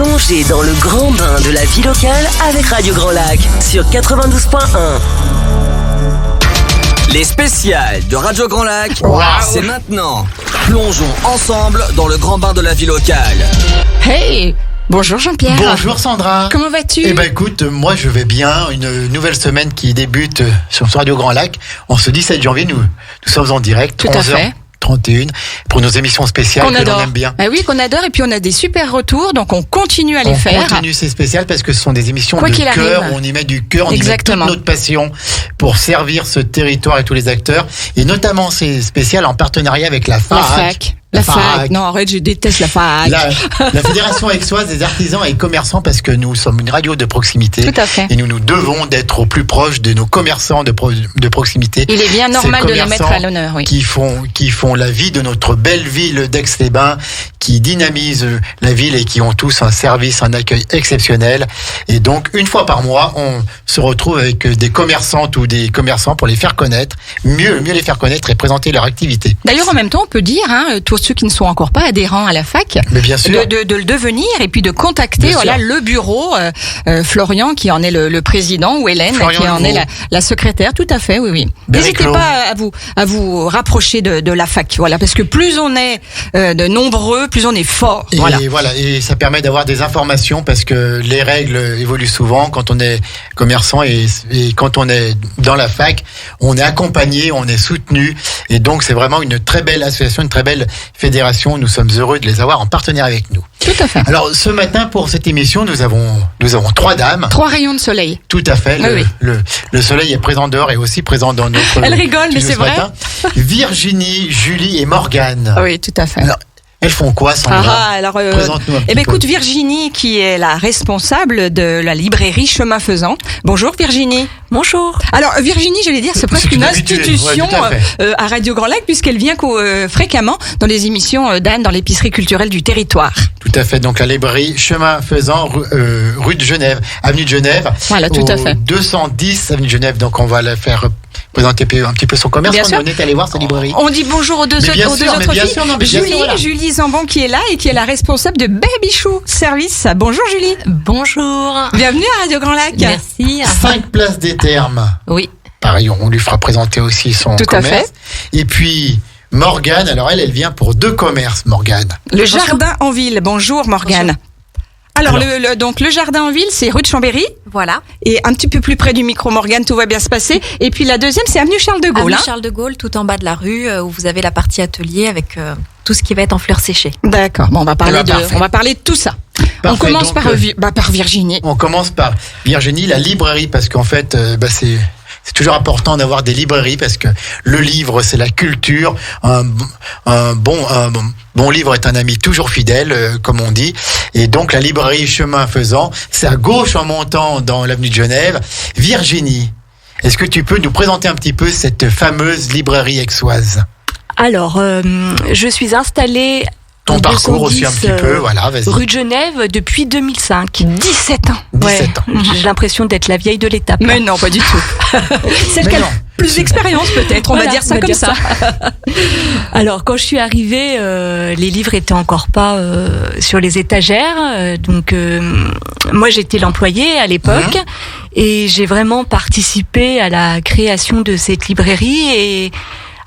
Plongez dans le grand bain de la vie locale avec Radio Grand Lac sur 92.1. Les spéciales de Radio Grand Lac, c'est maintenant. Plongeons ensemble dans le grand bain de la vie locale. Hey! Bonjour Jean-Pierre. Bonjour Sandra. Comment vas-tu? Eh ben écoute, moi je vais bien. Une nouvelle semaine qui débute sur Radio Grand Lac. En ce 17 janvier, nous sommes en direct. Tout à fait. 31 pour nos émissions spéciales qu'on que adore. l'on aime bien. Ah oui, qu'on adore, et puis on a des super retours, donc on continue à les faire. On continue ces spéciales parce que ce sont des émissions Quoi de qu'il cœur, arrive. on y met du cœur, on Exactement. y met toute notre passion pour servir ce territoire et tous les acteurs, et notamment ces spéciales en partenariat avec la FAAC. La FAAC. Non, arrête, je déteste la FAAC. La Fédération aixoise des artisans et commerçants, parce que nous sommes une radio de proximité. Tout à fait. Et nous nous devons d'être au plus proche de nos commerçants de proximité. Il est bien normal Ces de les mettre à l'honneur, oui. Qui font la vie de notre belle ville d'Aix-les-Bains, qui dynamisent la ville et qui ont tous un service, un accueil exceptionnel. Et donc, une fois par mois, on se retrouve avec des commerçantes ou des commerçants pour les faire connaître, mieux les faire connaître et présenter leur activité. D'ailleurs, en même temps, on peut dire, tous ceux qui ne sont encore pas adhérents à la FAC, mais bien sûr. de le devenir et puis de contacter le bureau, Florian qui en est le président, ou Hélène Florian qui en est la secrétaire. Tout à fait, oui. N'hésitez pas à vous rapprocher de la FAC, parce que plus on est de nombreux, plus on est fort. Et ça permet d'avoir des informations, parce que les règles évoluent souvent quand on est commerçant, et quand on est dans la FAC, on est accompagné, on est soutenu, et donc c'est vraiment une très belle association, une très belle fédération. Nous sommes heureux de les avoir en partenaire avec nous. Tout à fait. Alors ce matin, pour cette émission, nous avons 3 dames. 3 rayons de soleil. Tout à fait. Le soleil est présent dehors et aussi présent dans notre. Elle rigole, mais c'est vrai. Virginie, Julie et Morgane. Oui, tout à fait. Alors, elles font quoi, Sandra? Présente-nous un petit peu. Écoute, Virginie, qui est la responsable de la librairie Chemin Faisant. Bonjour Virginie. Bonjour. Alors Virginie, j'allais dire, c'est presque une institution à Radio Grand Lac, puisqu'elle vient fréquemment dans les émissions d'Anne dans l'épicerie culturelle du territoire. Tout à fait. Donc la librairie Chemin Faisant, rue de Genève, avenue de Genève. Voilà, tout à fait. 210 avenue de Genève. Donc on va la faire présenter un petit peu son commerce. On est allé voir sa librairie. On dit bonjour aux deux autres filles. Julie Zambon qui est là et qui est la responsable de Babychou Service. Bonjour Julie. Bonjour. Bienvenue à Radio Grand Lac. Merci. 5 places des Thermes. Oui. Pareil, on lui fera présenter aussi son commerce. Tout à fait. Et puis Morgane, alors elle vient pour 2 commerces, Morgane. Le Jardin en Ville. Bonjour Morgane. Alors donc le Jardin en Ville, c'est rue de Chambéry. Voilà. Et un petit peu plus près du micro, Morgane, tout va bien se passer. Et puis la deuxième, c'est avenue Charles de Gaulle. Avenue Charles de Gaulle, tout en bas de la rue, où vous avez la partie atelier avec tout ce qui va être en fleurs séchées. D'accord. Bon, on va parler de tout ça. Parfait, on commence par Virginie. On commence par Virginie, la librairie, parce qu'en fait, c'est toujours important d'avoir des librairies, parce que le livre, c'est la culture. Un bon livre est un ami toujours fidèle, comme on dit. Et donc, la librairie Chemin Faisant, c'est à gauche en montant dans l'avenue de Genève. Virginie, est-ce que tu peux nous présenter un petit peu cette fameuse librairie aixoise? Alors, je suis installée... Ton parcours aussi un petit peu, vas-y. Rue de Genève depuis 2005. 17 ans. 17 ans. J'ai l'impression d'être la vieille de l'étape. Mais non, pas du tout. Celle qui a plus d'expérience peut-être, on va dire ça comme ça. Alors, quand je suis arrivée, les livres étaient encore pas sur les étagères. Donc, moi, j'étais l'employée à l'époque. Et j'ai vraiment participé à la création de cette librairie. Et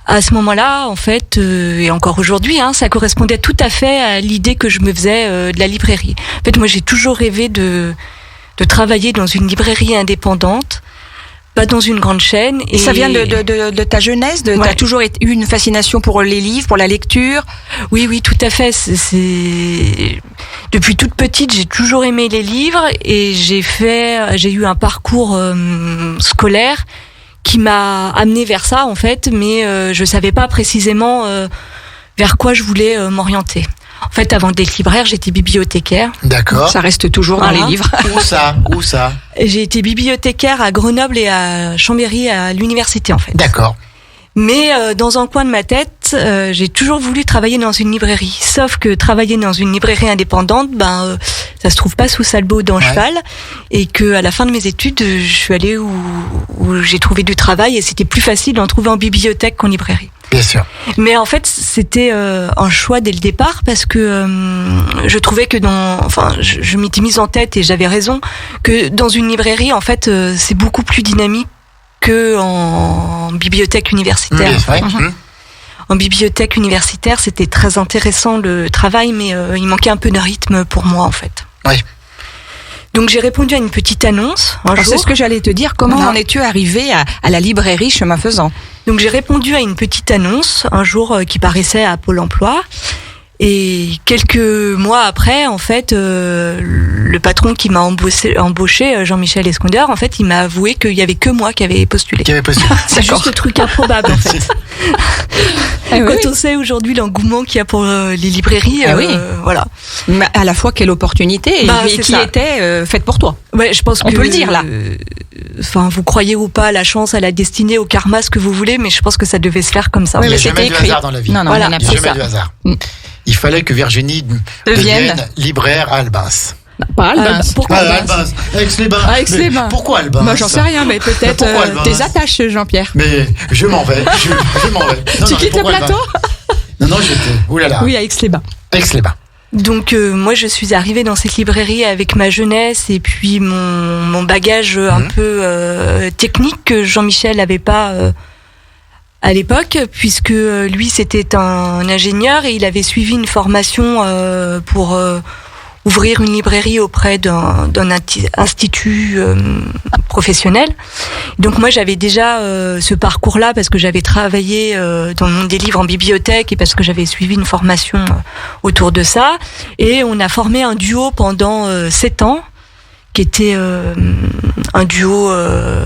à ce moment-là, en fait, et encore aujourd'hui, ça correspondait tout à fait à l'idée que je me faisais de la librairie. En fait, moi, j'ai toujours rêvé de travailler dans une librairie indépendante, pas dans une grande chaîne. Et ça vient de ta jeunesse, t'as toujours eu une fascination pour les livres, pour la lecture? Oui, tout à fait. Depuis toute petite, j'ai toujours aimé les livres, et j'ai eu un parcours scolaire qui m'a amené vers ça, en fait, mais je savais pas précisément vers quoi je voulais m'orienter. En fait, avant d'être libraire, j'étais bibliothécaire. D'accord. Ça reste toujours dans les livres. Où ça? J'ai été bibliothécaire à Grenoble et à Chambéry, à l'université, en fait. D'accord. Mais dans un coin de ma tête, j'ai toujours voulu travailler dans une librairie. Sauf que travailler dans une librairie indépendante, ça se trouve pas sous Salbo dans Cheval. Et que à la fin de mes études, je suis allée où j'ai trouvé du travail, et c'était plus facile d'en trouver en bibliothèque qu'en librairie. Bien sûr. Mais en fait, c'était un choix dès le départ parce que je trouvais que je m'étais mise en tête et j'avais raison que dans une librairie, en fait, c'est beaucoup plus dynamique que en bibliothèque universitaire. En bibliothèque universitaire, c'était très intéressant le travail, mais il manquait un peu de rythme pour moi, en fait. Oui. Donc j'ai répondu à une petite annonce un jour. C'est ce que j'allais te dire. Comment en es-tu arrivé à la librairie Chemin Faisant? Donc j'ai répondu à une petite annonce un jour qui paraissait à Pôle Emploi. Et quelques mois après, en fait, le patron qui m'a embauché, Jean-Michel Escondeur, en fait, il m'a avoué qu'il y avait que moi qui avait postulé. C'est juste le truc improbable, en fait. Quand on sait aujourd'hui l'engouement qu'il y a pour les librairies, voilà. Mais à la fois, quelle opportunité et qui était faite pour toi. Ouais, je pense on peut le dire là. Enfin, vous croyez ou pas à la chance, à la destinée, au karma, ce que vous voulez, mais je pense que ça devait se faire comme ça. Il n'y a jamais de hasard dans la vie. Non, voilà. il n'y a jamais de hasard. Il fallait que Virginie devienne libraire à Albins. Pas Albins. Pourquoi Albins? Aix-les-Bains. Pourquoi Albins? Moi, j'en sais rien, mais peut-être tes attaches, Jean-Pierre. Mais je m'en vais. Je m'en vais. Tu quittes le plateau? Non, j'étais. Oulala. Oui, à Aix-les-Bains. Aix-les-Bains. Donc moi je suis arrivée dans cette librairie avec ma jeunesse et puis mon bagage un peu technique que Jean-Michel n'avait pas à l'époque, puisque lui c'était un ingénieur et il avait suivi une formation pour ouvrir une librairie auprès d'un institut professionnel. Donc moi j'avais déjà ce parcours-là parce que j'avais travaillé dans le monde des livres en bibliothèque et parce que j'avais suivi une formation autour de ça. Et on a formé un duo pendant 7 ans qui était un duo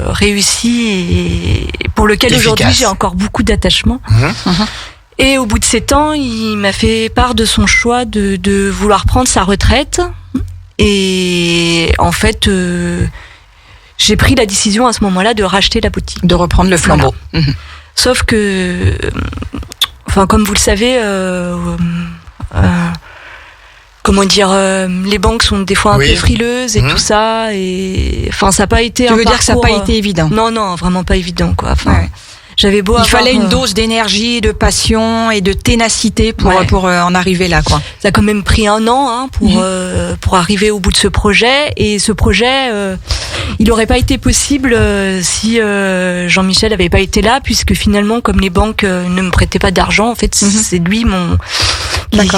réussi et pour lequel aujourd'hui j'ai encore beaucoup d'attachement. Et au bout de 7 ans, il m'a fait part de son choix de vouloir prendre sa retraite. Et en fait, j'ai pris la décision à ce moment-là de racheter la boutique. De reprendre le flambeau. Voilà. Sauf que, enfin, comme vous le savez, les banques sont des fois un peu frileuses et tout ça. Et enfin, ça n'a pas été. Tu veux dire que ça n'a pas été évident? Non, vraiment pas évident, quoi. Enfin, j'avais beau. Il fallait une dose d'énergie, de passion et de ténacité pour en arriver là, quoi. Ça a quand même pris 1 an pour arriver au bout de ce projet. Et ce projet, il n'aurait pas été possible si Jean-Michel n'avait pas été là, puisque finalement, comme les banques ne me prêtaient pas d'argent, en fait, c'est lui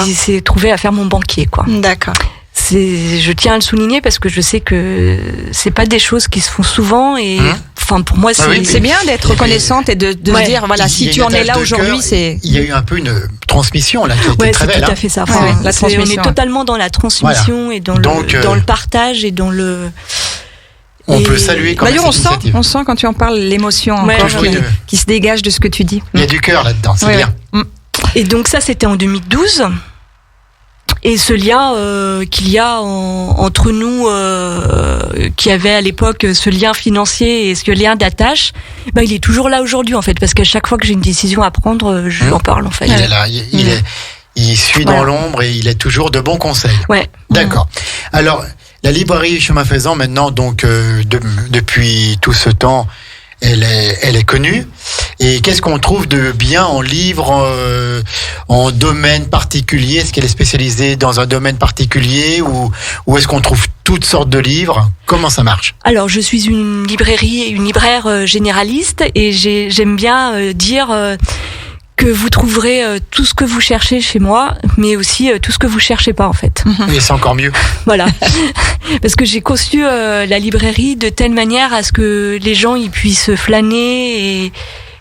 qui s'est trouvé à faire mon banquier, quoi. D'accord. Je tiens à le souligner parce que je sais que c'est pas des choses qui se font souvent et enfin pour moi c'est bien d'être reconnaissante et de se dire voilà, si tu en es là aujourd'hui, c'est il y a eu un peu une transmission là qui a été très belle. C'est tout à fait ça. Enfin, la transmission, on est totalement dans la transmission et dans le partage et dans le on peut saluer quand même. D'ailleurs, on sent quand tu en parles l'émotion encore qui se dégage de ce que tu dis. Il y a du cœur là-dedans, c'est bien. Et donc ça, c'était en 2012. Et ce lien qu'il y a entre nous, qui avait à l'époque ce lien financier et ce lien d'attache, il est toujours là aujourd'hui en fait, parce qu'à chaque fois que j'ai une décision à prendre, je en parle en fait. Il est là, il suit dans l'ombre et il est toujours de bons conseils. Ouais. D'accord. Alors, la librairie Chemin Faisant maintenant, donc depuis tout ce temps, elle est connue. Et qu'est-ce qu'on trouve de bien en livre, en domaine particulier? Est-ce qu'elle est spécialisée dans un domaine particulier ou est-ce qu'on trouve toutes sortes de livres? Comment ça marche? Alors, je suis une libraire généraliste et j'aime bien dire que vous trouverez tout ce que vous cherchez chez moi, mais aussi tout ce que vous cherchez pas en fait. Et c'est encore mieux. Voilà, parce que j'ai conçu la librairie de telle manière à ce que les gens ils puissent flâner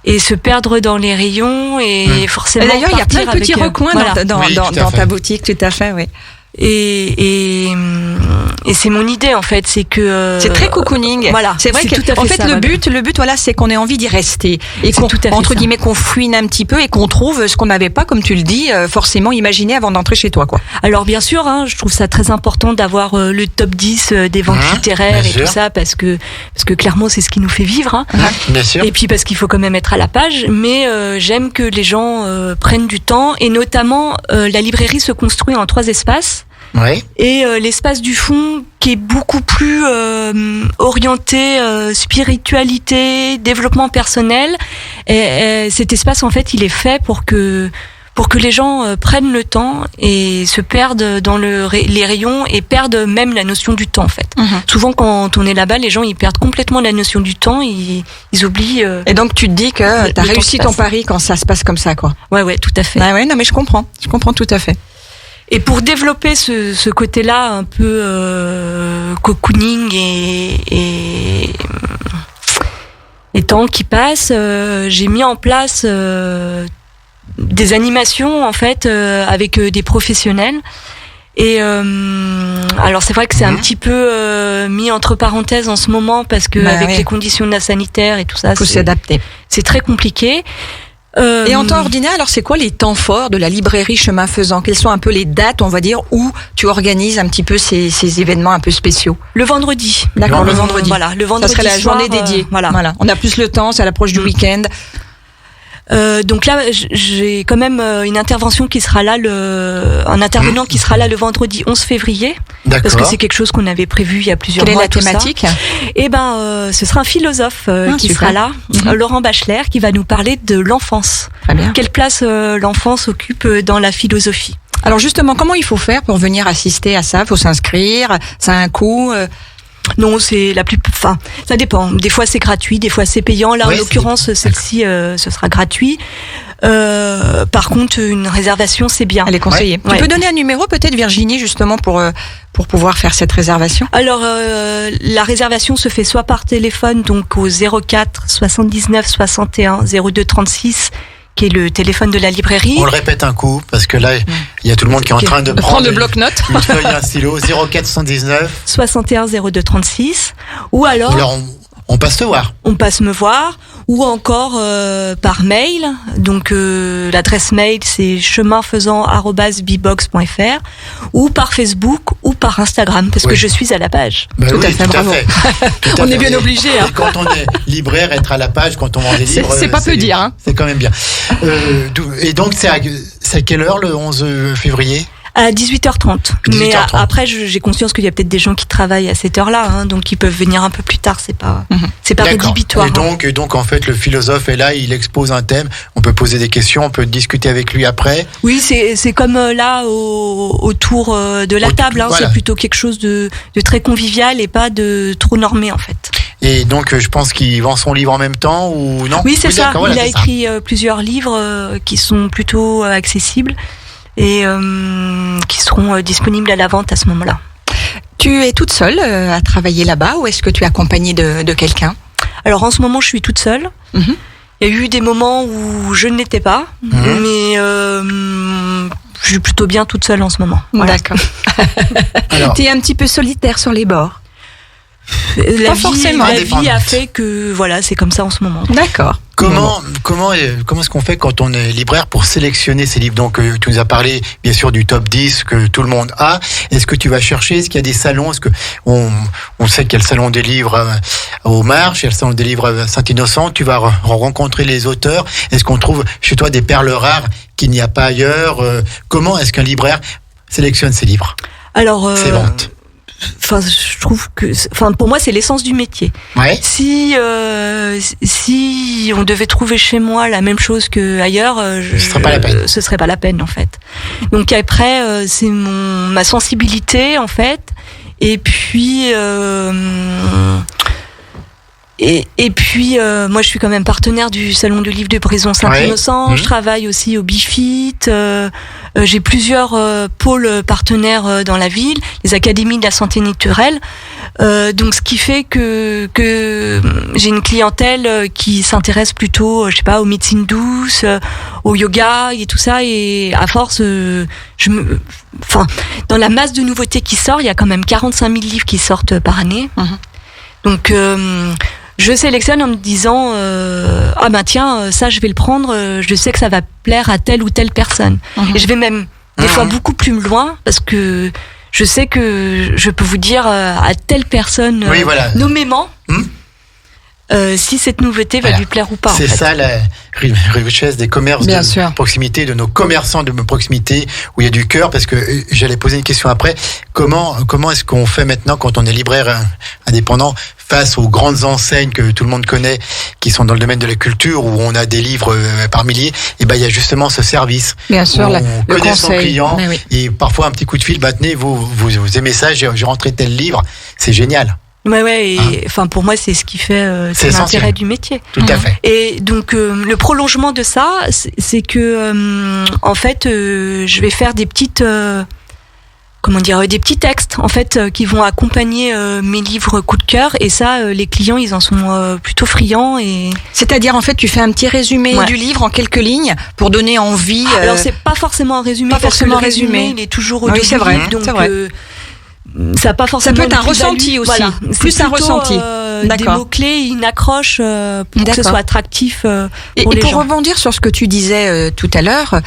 et se perdre dans les rayons et forcément. Et d'ailleurs, il y a plein de petits recoins dans ta boutique, tout à fait, oui. Et c'est mon idée en fait, c'est que c'est très cocooning. Voilà, c'est vrai que en fait le but voilà, c'est qu'on ait envie d'y rester et qu'on entre guillemets qu'on fouine un petit peu et qu'on trouve ce qu'on n'avait pas, comme tu le dis, forcément imaginé avant d'entrer chez toi, quoi. Alors bien sûr, je trouve ça très important d'avoir le top 10 des ventes littéraires et tout ça parce que clairement c'est ce qui nous fait vivre. Bien sûr. Et puis parce qu'il faut quand même être à la page, mais j'aime que les gens prennent du temps et notamment la librairie se construit en 3 espaces. Ouais. Et l'espace du fond qui est beaucoup plus orienté spiritualité, développement personnel. Et cet espace, en fait, il est fait pour que les gens prennent le temps et se perdent dans les rayons et perdent même la notion du temps, en fait. Souvent, quand on est là-bas, les gens, ils perdent complètement la notion du temps, ils oublient... Et donc, tu te dis que t'as réussi ton pari quand ça se passe comme ça, quoi. Ouais, tout à fait. Ah ouais, non, mais je comprends tout à fait. Et pour développer ce côté-là un peu cocooning et temps qui passe, j'ai mis en place des animations en fait avec des professionnels. Et alors c'est vrai que c'est un petit peu mis entre parenthèses en ce moment parce que avec les conditions sanitaires et tout ça, faut s'adapter. C'est très compliqué. Et en temps ordinaire, alors c'est quoi les temps forts de la librairie Chemin Faisant? Quelles sont un peu les dates, on va dire, où tu organises un petit peu ces événements un peu spéciaux? Le vendredi. D'accord, le vendredi. Voilà, le vendredi. Ça serait la journée dédiée. Voilà. On a plus le temps, c'est à l'approche du week-end. Donc là, j'ai quand même une intervention qui sera là, un intervenant qui sera là le vendredi 11 février. D'accord. Parce que c'est quelque chose qu'on avait prévu il y a plusieurs mois. Quelle est la thématique? Et ce sera un philosophe qui sera là, Laurent Bachelard, qui va nous parler de l'enfance. Très bien. Quelle place l'enfance occupe dans la philosophie? Alors justement, comment il faut faire pour venir assister à ça? Faut s'inscrire? Ça a un coût? Non, ça dépend. Des fois c'est gratuit, des fois c'est payant. Là, en l'occurrence, celle-ci, ce sera gratuit. Par contre, une réservation, c'est bien. Elle est conseillée. Tu peux donner un numéro, peut-être, Virginie, justement, pour pouvoir faire cette réservation? Alors, la réservation se fait soit par téléphone, donc au 04 79 61 02 36, qui est le téléphone de la librairie. On le répète un coup, parce que là, il y a tout le monde qui est en train de prendre le bloc-notes. Une feuille et un stylo. 0419 61 02 36. Ou alors on passe te voir. On passe me voir. Ou encore par mail. Donc l'adresse mail, c'est cheminfaisant@bbox.fr. Ou par Facebook ou par Instagram, parce que je suis à la page. Tout à fait, bravo. On est bien obligé. Et quand on est libraire, être à la page, quand on vend des livres... C'est pas peu dire. Hein. C'est quand même bien. Et donc, c'est à quelle heure le 11 février ? À 18h30. Mais après, j'ai conscience qu'il y a peut-être des gens qui travaillent à cette heure-là, donc ils peuvent venir un peu plus tard. C'est pas rédhibitoire. Et donc, en fait, le philosophe est là, il expose un thème. On peut poser des questions, on peut discuter avec lui après. Oui, c'est comme là autour de la table. Voilà. C'est plutôt quelque chose de très convivial et pas de trop normé en fait. Et donc, je pense qu'il vend son livre en même temps ou non? Oui, c'est ça. Il a écrit plusieurs livres qui sont plutôt accessibles et qui seront disponibles à la vente à ce moment-là. Tu es toute seule à travailler là-bas ou est-ce que tu es accompagnée de quelqu'un? Alors en ce moment, je suis toute seule. Il y a eu des moments où je ne l'étais pas, mais je suis plutôt bien toute seule en ce moment. Voilà. D'accord. Tu es un petit peu solitaire sur les bords? La vie a fait que c'est comme ça en ce moment. D'accord. Comment est-ce qu'on fait quand on est libraire pour sélectionner ces livres? Donc tu nous as parlé bien sûr du top 10 que tout le monde a. Est-ce que tu vas chercher? Est-ce qu'il y a des salons? Est-ce que on sait qu'il y a le salon des livres au Marche, il y a le salon des livres à Saint-Innocent. Tu vas rencontrer les auteurs. Est-ce qu'on trouve chez toi des perles rares qu'il n'y a pas ailleurs? Comment est-ce qu'un libraire sélectionne ses livres? Alors ses ventes. Je trouve que, pour moi, c'est l'essence du métier. Ouais. Si on devait trouver chez moi la même chose que ailleurs, ce serait pas la peine en fait. Donc après, c'est ma sensibilité en fait, et puis moi, je suis quand même partenaire du Salon du Livre de Brison Saint-Innocent. Je travaille aussi au Bifit. J'ai plusieurs pôles partenaires dans la ville, les académies de la santé naturelle. Donc, ce qui fait que j'ai une clientèle qui s'intéresse plutôt, aux médecines douces, au yoga et tout ça. Et à force, dans la masse de nouveautés qui sort, il y a quand même 45 000 livres qui sortent par année. Donc je sélectionne en me disant ça je vais le prendre, je sais que ça va plaire à telle ou telle personne. Et je vais même des fois beaucoup plus loin parce que je sais que je peux vous dire à telle personne nommément si cette nouveauté va lui plaire ou pas. C'est ça la richesse des commerces de proximité, de nos commerçants de proximité, où il y a du cœur, parce que j'allais poser une question après. Comment est-ce qu'on fait maintenant quand on est libraire indépendant face aux grandes enseignes que tout le monde connaît, qui sont dans le domaine de la culture, où on a des livres par milliers? Et ben il y a justement ce service. Bien sûr, on connaît son client, et parfois un petit coup de fil, tenez, vous aimez ça, j'ai rentré tel livre, c'est génial. Ouais, et enfin pour moi c'est ce qui fait c'est l'intérêt du métier. Tout à fait. Et donc le prolongement de ça, c'est que en fait je vais faire des petites des petits textes en fait qui vont accompagner mes livres coup de cœur, et ça les clients ils en sont plutôt friands. Et c'est-à-dire en fait tu fais un petit résumé du livre en quelques lignes pour donner envie. Alors c'est pas forcément un résumé, le résumé il est toujours au début, c'est vrai, donc c'est vrai. Ça pas forcément. Ça peut être un ressenti aussi. Voilà. Plus un ressenti. Des mots-clés, une accroche pour que ce soit attractif pour les gens. Et pour rebondir sur ce que tu disais tout à l'heure,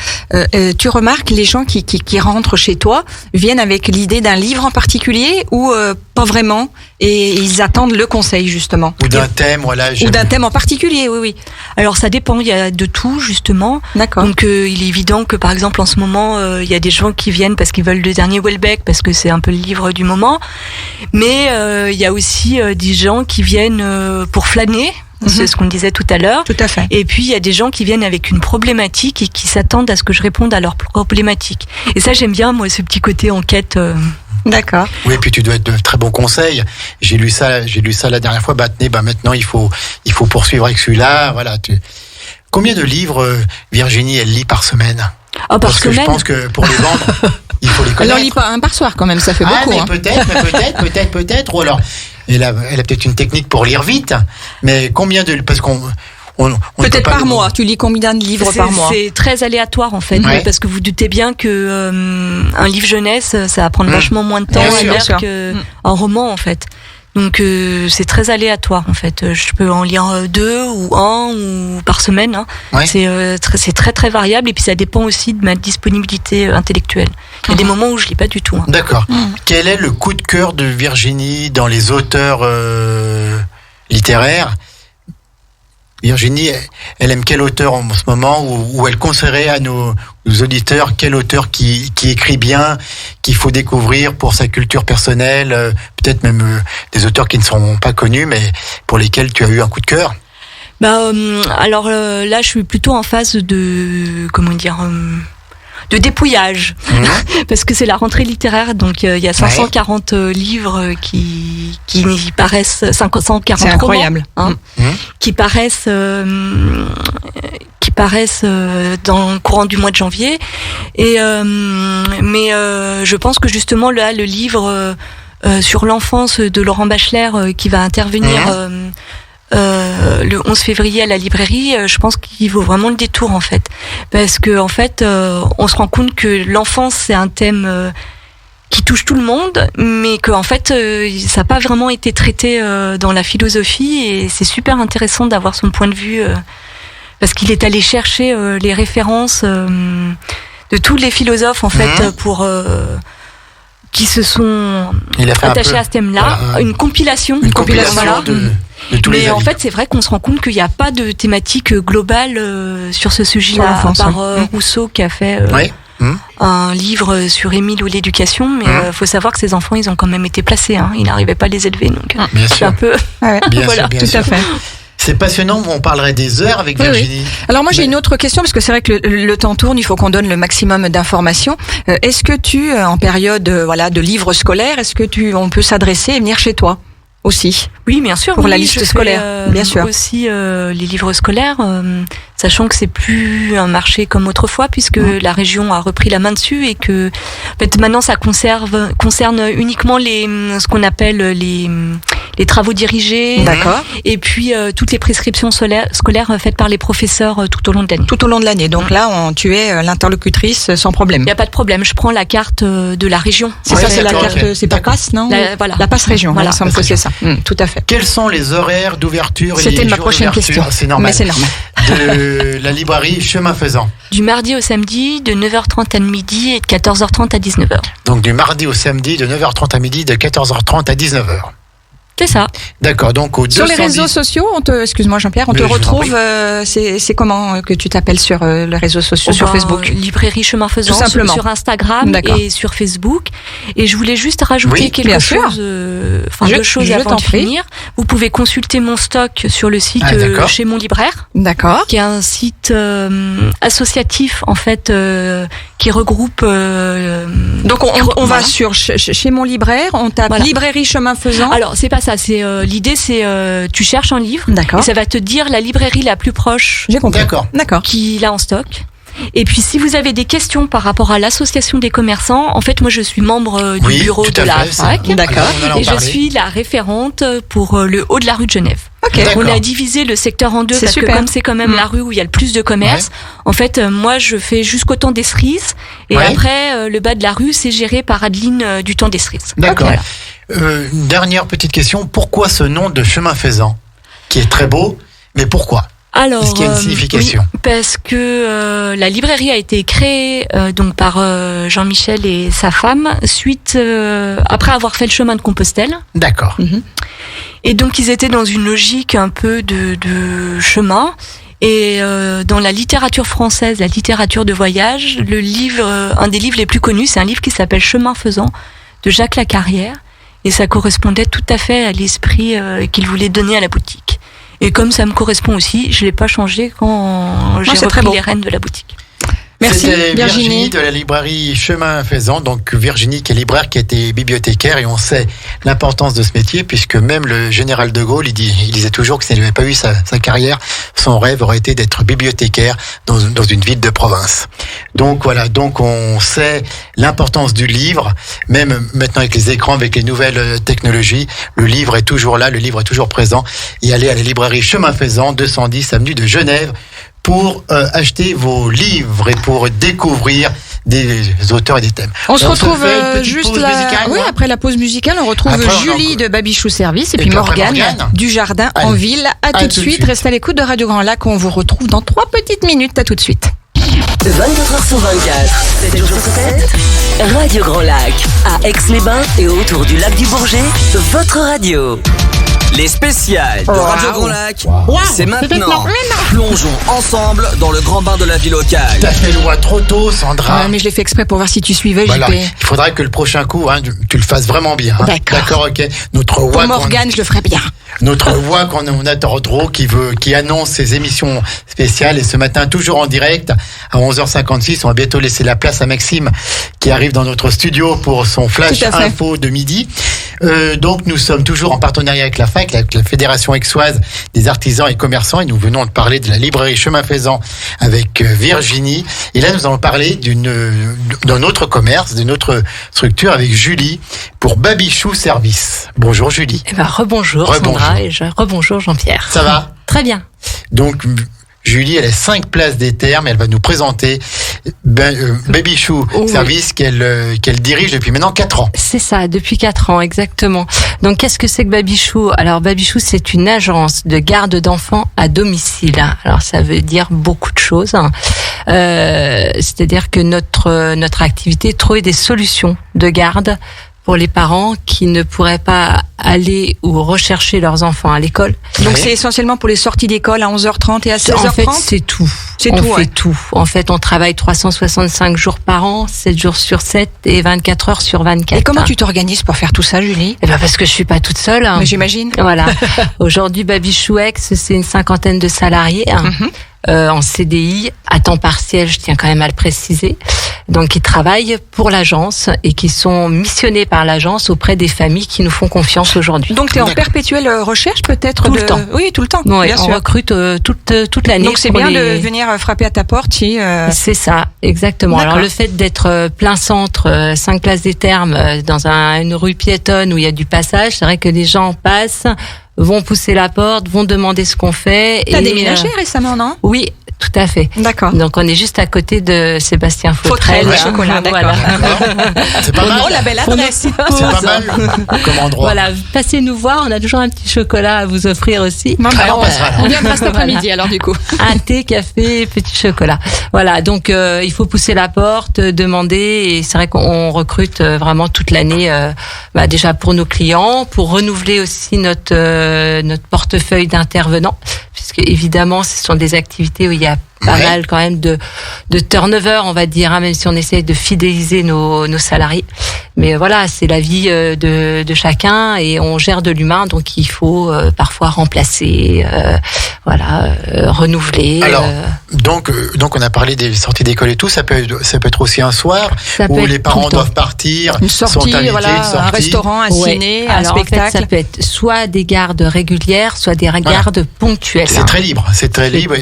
tu remarques les gens qui rentrent chez toi viennent avec l'idée d'un livre en particulier ou pas vraiment, et ils attendent le conseil justement. Ou d'un thème, voilà. Ou d'un thème en particulier, oui. Alors ça dépend, il y a de tout justement. D'accord. Donc il est évident que par exemple en ce moment il y a des gens qui viennent parce qu'ils veulent le dernier Houellebecq, parce que c'est un peu le livre du moment. Mais il y a aussi des gens qui viennent pour flâner. C'est ce qu'on disait tout à l'heure. Tout à fait. Et puis, il y a des gens qui viennent avec une problématique et qui s'attendent à ce que je réponde à leur problématique. Et ça, j'aime bien, moi, ce petit côté enquête. D'accord. Oui, et puis tu dois être de très bons conseils. J'ai lu ça la dernière fois. Maintenant, il faut poursuivre avec celui-là. Voilà. Combien de livres, Virginie, elle lit par semaine? Parce que je pense que pour les vendre, il faut les connaître. Elle en lit pas un par soir quand même, ça fait beaucoup. Mais peut-être. Ou alors, elle a peut-être une technique pour lire vite. Mais combien de... Parce qu'on peut-être par mois. Tu lis combien de livres par mois? C'est très aléatoire en fait, parce que vous doutez bien que un livre jeunesse, ça va prendre vachement moins de temps à lire qu'un roman en fait. Donc c'est très aléatoire en fait. Je peux en lire 2 ou 1 ou par semaine. C'est très très variable, et puis ça dépend aussi de ma disponibilité intellectuelle. Il y a des moments où je lis pas du tout. D'accord. Quel est le coup de cœur de Virginie dans les auteurs littéraires? Virginie, elle aime quel auteur en ce moment, ou elle conseillerait à nos auditeurs quel auteur qui écrit bien, qu'il faut découvrir pour sa culture personnelle, peut-être même des auteurs qui ne sont pas connus, mais pour lesquels tu as eu un coup de cœur? Alors là, je suis plutôt en phase de de dépouillage, parce que c'est la rentrée littéraire, donc il y a 540 livres qui paraissent, 540 c'est incroyable, qui paraissent dans le courant du mois de janvier, et mais je pense que justement là, le livre sur l'enfance de Laurent Bachelard qui va intervenir le 11 février à la librairie, je pense qu'il vaut vraiment le détour en fait, parce que en fait on se rend compte que l'enfance c'est un thème qui touche tout le monde, mais que en fait ça n'a pas vraiment été traité dans la philosophie, et c'est super intéressant d'avoir son point de vue, parce qu'il est allé chercher les références de tous les philosophes en fait pour qui se sont attachés à ce thème-là, une compilation voilà. de tous les avis. En fait, c'est vrai qu'on se rend compte qu'il n'y a pas de thématique globale sur ce sujet-là, à part Rousseau qui a fait un livre sur Émile ou l'éducation, mais faut savoir que ces enfants, ils ont quand même été placés, il n'arrivait pas à les élever, donc c'est un peu... Bien voilà, sûr, tout à fait. C'est passionnant, on parlerait des heures avec Virginie. Alors moi j'ai une autre question, parce que c'est vrai que le temps tourne, il faut qu'on donne le maximum d'informations. Est-ce que tu, en période de livres scolaires, on peut s'adresser et venir chez toi aussi? Oui, bien sûr. Pour la liste scolaire, bien sûr. Aussi les livres scolaires, sachant que c'est plus un marché comme autrefois, puisque la région a repris la main dessus, et que en fait, maintenant ça concerne uniquement ce qu'on appelle les travaux dirigés. D'accord. Et puis toutes les prescriptions scolaires faites par les professeurs tout au long de l'année. Tout au long de l'année. Donc là, tu es l'interlocutrice sans problème. Il n'y a pas de problème. Je prends la carte de la région. C'est la carte, c'est pas passe, non? La passe région. Voilà, ça me faisait ça. Tout à fait. Quels sont les horaires d'ouverture? C'était ma prochaine question. C'est normal. Mais c'est normal. De la librairie Chemin Faisant. Du mardi au samedi, de 9h30 à midi et de 14h30 à 19h. Donc du mardi au samedi, de 9h30 à midi, de 14h30 à 19h. C'est ça. D'accord, donc au 210... Sur les réseaux sociaux, excuse-moi Jean-Pierre, on te retrouve, c'est comment que tu t'appelles sur les réseaux sociaux, sur Facebook? Librairie Chemin Faisant, sur Instagram et sur Facebook. Et je voulais juste rajouter deux choses avant de finir. Vous pouvez consulter mon stock sur le site Chez mon libraire. D'accord. Qui est un site associatif, en fait, qui regroupe... Donc on va sur Chez mon libraire, on tape Librairie Chemin Faisant. Alors c'est pas ça, c'est l'idée c'est tu cherches un livre et ça va te dire la librairie la plus proche. J'ai compris. D'accord. Qu'il a en stock. Et puis si vous avez des questions par rapport à l'association des commerçants, en fait moi je suis membre du bureau de la FAC. D'accord. Et je suis la référente pour le haut de la rue de Genève. Okay. On a divisé le secteur en deux parce que comme c'est quand même la rue où il y a le plus de commerce, en fait moi je fais jusqu'au temps des cerises et après le bas de la rue c'est géré par Adeline du temps des cerises. D'accord. Okay, une dernière petite question, pourquoi ce nom de Chemin Faisant qui est très beau, mais pourquoi? Alors, est-ce qu'il y a une signification? Parce que la librairie a été créée donc par Jean-Michel et sa femme suite après avoir fait le chemin de Compostelle. D'accord. Et donc ils étaient dans une logique un peu de chemin. Et dans la littérature française, la littérature de voyage, le livre, un des livres les plus connus, c'est un livre qui s'appelle Chemin Faisant de Jacques Lacarrière. Et ça correspondait tout à fait à l'esprit qu'il voulait donner à la boutique. Et comme ça me correspond aussi, je l'ai pas changé quand j'ai repris les rênes de la boutique. Merci Virginie de la librairie Chemin Faisant. Donc Virginie qui est libraire, qui était bibliothécaire, et on sait l'importance de ce métier puisque même le général de Gaulle, il disait toujours que s'il n'avait pas eu sa carrière, son rêve aurait été d'être bibliothécaire dans une ville de province. Donc voilà, donc on sait l'importance du livre, même maintenant avec les écrans, avec les nouvelles technologies, le livre est toujours là, le livre est toujours présent. Et allez à la librairie Chemin Faisant, 210 avenue de Genève, pour acheter vos livres et pour découvrir des auteurs et des thèmes. On se retrouve juste là. Oui, après la pause musicale, on retrouve Julie de Babichou Service et puis Morgane du Jardin en Ville. À tout de suite. Restez à l'écoute de Radio Grand Lac. On vous retrouve dans 3 petites minutes. À tout de suite. 24h/24, 7 jours sur 7, Radio Grand Lac, à Aix-les-Bains et autour du lac du Bourget, votre radio. Les spéciales de Radio Grand Lac, c'est maintenant. Plongeons ensemble dans le grand bain de la vie locale. T'as fait loin trop tôt, Sandra. Mais je l'ai fait exprès pour voir si tu suivais, JP. Il faudrait que le prochain coup, tu le fasses vraiment bien. D'accord, ok. Notre pour Morgane, je le ferai bien. Notre voix qu'on a Tordreau qui annonce ses émissions spéciales, et ce matin toujours en direct à 11h56. On va bientôt laisser la place à Maxime qui arrive dans notre studio pour son flash info de midi. Donc nous sommes toujours en partenariat avec la FAC, avec la Fédération aixoise des artisans et commerçants, et nous venons de parler de la librairie Chemin Faisant avec Virginie. Et là nous allons parler d'un autre commerce, d'une autre structure avec Julie pour Babichou Service. Bonjour Julie. Rebonjour Sandra et rebonjour Jean-Pierre. Ça va? Très bien. Donc Julie, elle a 5 places des Thermes, et elle va nous présenter Babichou Service qu'elle dirige depuis maintenant 4 ans. C'est ça, depuis 4 ans, exactement. Donc, qu'est-ce que c'est que Babichou? Alors, Babichou, c'est une agence de garde d'enfants à domicile. Alors, ça veut dire beaucoup de choses. C'est-à-dire que notre activité est de trouver des solutions de garde pour les parents qui ne pourraient pas aller ou rechercher leurs enfants à l'école. Donc c'est essentiellement pour les sorties d'école à 11h30 et à 16h30? En fait, c'est tout. On fait tout. En fait, on travaille 365 jours par an, 7 jours sur 7 et 24 heures sur 24. Et comment tu t'organises pour faire tout ça, Julie? Parce que je suis pas toute seule. Mais j'imagine. Voilà. Aujourd'hui, Babichou Aix, c'est une 50aine de salariés. En CDI, à temps partiel, je tiens quand même à le préciser. Donc, qui travaillent pour l'agence et qui sont missionnés par l'agence auprès des familles qui nous font confiance aujourd'hui. Donc, tu es en perpétuelle recherche peut-être? Tout le temps. Oui, tout le temps. Oui, on recrute toute l'année. Donc, c'est bien de venir frapper à ta porte. C'est ça, exactement. Alors, le fait d'être plein centre, 5 places des Thermes, dans une rue piétonne où il y a du passage, c'est vrai que les gens passent, vont pousser la porte, vont demander ce qu'on fait. T'as déménagé récemment, non? Oui, Tout à fait. D'accord. Donc on est juste à côté de Sébastien Fautrel. Le chocolat, d'accord. C'est pas mal. Oh, la belle adresse. C'est pas mal comme endroit. Voilà, passez nous voir, on a toujours un petit chocolat à vous offrir aussi. On viendra cet après-midi alors du coup. Un thé, café, petit chocolat. Voilà, donc il faut pousser la porte, demander, et c'est vrai qu'on recrute vraiment toute l'année, déjà pour nos clients, pour renouveler aussi notre portefeuille d'intervenants, puisque évidemment ce sont des activités où il y a pas mal quand même de turnover, on va dire, même si on essaie de fidéliser nos salariés. Mais voilà, c'est la vie de chacun, et on gère de l'humain, donc il faut parfois remplacer, renouveler. Alors, donc on a parlé des sorties d'école et tout, ça peut être aussi un soir où les parents doivent partir, une sortie, sont invités, un restaurant, un ciné, un spectacle. En fait, ça peut être soit des gardes régulières, soit des gardes ponctuelles. C'est très libre,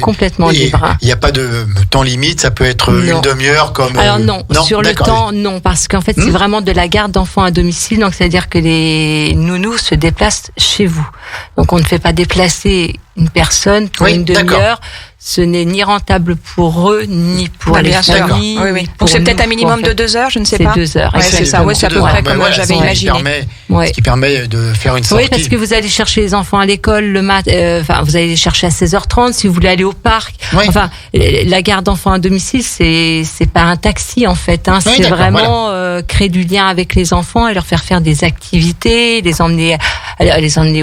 complètement libre. Il n'y a pas de temps limite, ça peut être une demi-heure comme... Alors non, sur le temps, non, parce qu'en fait, c'est vraiment de la garde d'enfants à domicile, donc c'est-à-dire que les nounous se déplacent chez vous. Donc on ne fait pas déplacer une personne pour une demi-heure. Ce n'est ni rentable pour eux, ni pour les familles. Oui. Donc c'est peut-être un minimum de 2 heures, je ne sais pas. C'est 2 heures. Ouais, c'est ça, c'est à peu près comme j'avais imaginé. Ce qui permet de faire une sortie. Oui, parce que vous allez chercher les enfants à l'école le matin, vous allez les chercher à 16h30, si vous voulez aller au parc. Oui. Enfin, la garde d'enfants à domicile, c'est pas un taxi, en fait, hein. C'est vraiment, créer du lien avec les enfants et leur faire des activités, les emmener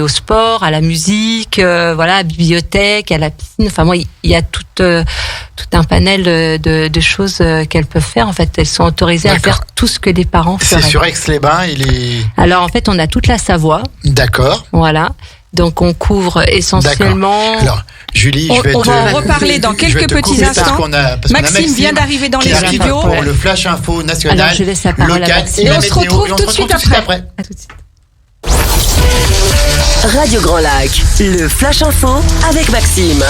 au sport, à la musique, à la bibliothèque, à la piscine. Enfin, moi, il y a tout un panel de choses qu'elles peuvent faire. En fait, elles sont autorisées à faire tout ce que les parents feraient. C'est sur Aix-les-Bains, Alors, en fait, on a toute la Savoie. D'accord. Voilà. Donc, on couvre essentiellement... Alors, Julie, on va en reparler dans quelques petits instants. Maxime vient d'arriver dans les studios. Pour le Flash Info national, alors, je laisse la parole local, et on se retrouve tout de suite après. À tout de suite. Radio Grand Lac, le Flash Info avec Maxime.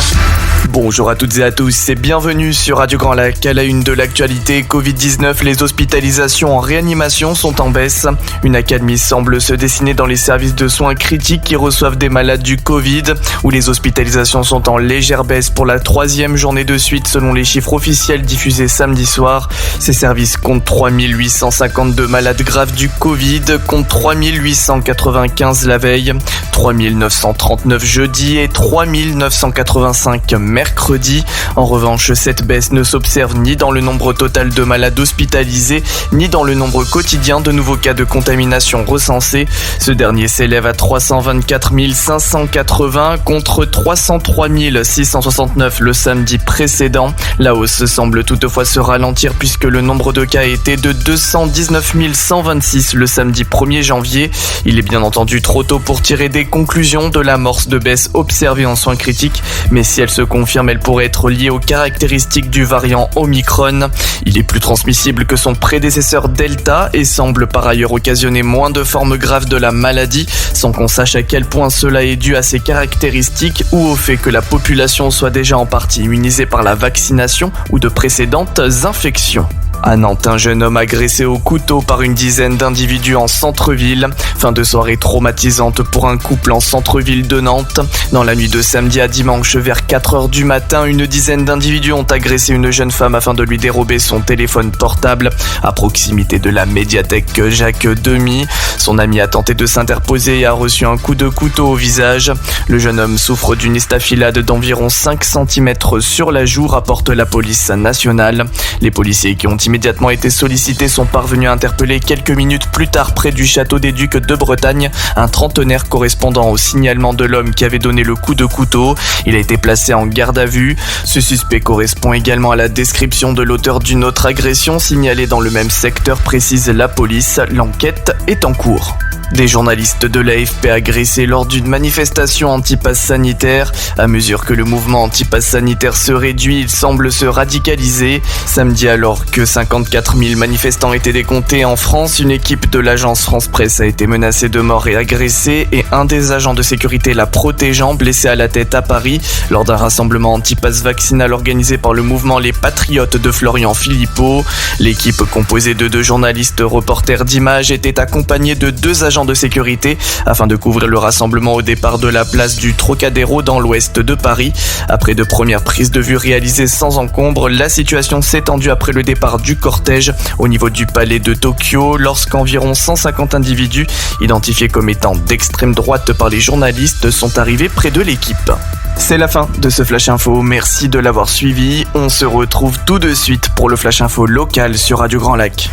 Bonjour à toutes et à tous et bienvenue sur Radio Grand Lac. À la une de l'actualité, Covid-19, les hospitalisations en réanimation sont en baisse. Une accalmie semble se dessiner dans les services de soins critiques qui reçoivent des malades du Covid, où les hospitalisations sont en légère baisse pour la 3e journée de suite selon les chiffres officiels diffusés samedi soir. Ces services comptent 3852 malades graves du Covid, comptent 3895 la veille, 3939 jeudi et 3985 mercredi. En revanche, cette baisse ne s'observe ni dans le nombre total de malades hospitalisés, ni dans le nombre quotidien de nouveaux cas de contamination recensés. Ce dernier s'élève à 324 580 contre 303 669 le samedi précédent. La hausse semble toutefois se ralentir puisque le nombre de cas était de 219 126 le samedi 1er janvier. Il est bien entendu trop tôt pour tirer des conclusions de l'amorce de baisse observée en soins critiques, mais si elle se confirme, elle pourrait être liée aux caractéristiques du variant Omicron. Il est plus transmissible que son prédécesseur Delta et semble par ailleurs occasionner moins de formes graves de la maladie, sans qu'on sache à quel point cela est dû à ses caractéristiques ou au fait que la population soit déjà en partie immunisée par la vaccination ou de précédentes infections. À Nantes, un jeune homme agressé au couteau par une dizaine d'individus en centre-ville. Fin de soirée traumatisante pour un couple en centre-ville de Nantes. Dans la nuit de samedi à dimanche, vers 4h du matin, une dizaine d'individus ont agressé une jeune femme afin de lui dérober son téléphone portable à proximité de la médiathèque Jacques Demy. Son ami a tenté de s'interposer et a reçu un coup de couteau au visage. Le jeune homme souffre d'une estafilade d'environ 5 cm sur la joue, rapporte la police nationale. Les policiers qui ont immédiatement été sollicités sont parvenus à interpeller quelques minutes plus tard près du château des Ducs de Bretagne un trentenaire correspondant au signalement de l'homme qui avait donné le coup de couteau. Il a été placé en garde à vue. Ce suspect correspond également à la description de l'auteur d'une autre agression signalée dans le même secteur, précise la police. L'enquête est en cours. Des journalistes de l'AFP agressés lors d'une manifestation anti-pass sanitaire. À mesure que le mouvement anti-pass sanitaire se réduit, il semble se radicaliser. Samedi, alors que 54 000 manifestants étaient décomptés en France, une équipe de l'agence France Presse a été menacée de mort et agressée, et un des agents de sécurité la protégeant, blessé à la tête à Paris, lors d'un rassemblement anti-pass vaccinal organisé par le mouvement Les Patriotes de Florian Philippot. L'équipe, composée de 2 journalistes reporters d'images, était accompagnée de 2 agents agents de sécurité afin de couvrir le rassemblement au départ de la place du Trocadéro dans l'ouest de Paris. Après de premières prises de vue réalisées sans encombre, la situation s'est tendue après le départ du cortège au niveau du palais de Tokyo lorsqu'environ 150 individus identifiés comme étant d'extrême droite par les journalistes sont arrivés près de l'équipe. C'est la fin de ce Flash Info, merci de l'avoir suivi. On se retrouve tout de suite pour le Flash Info local sur Radio Grand Lac.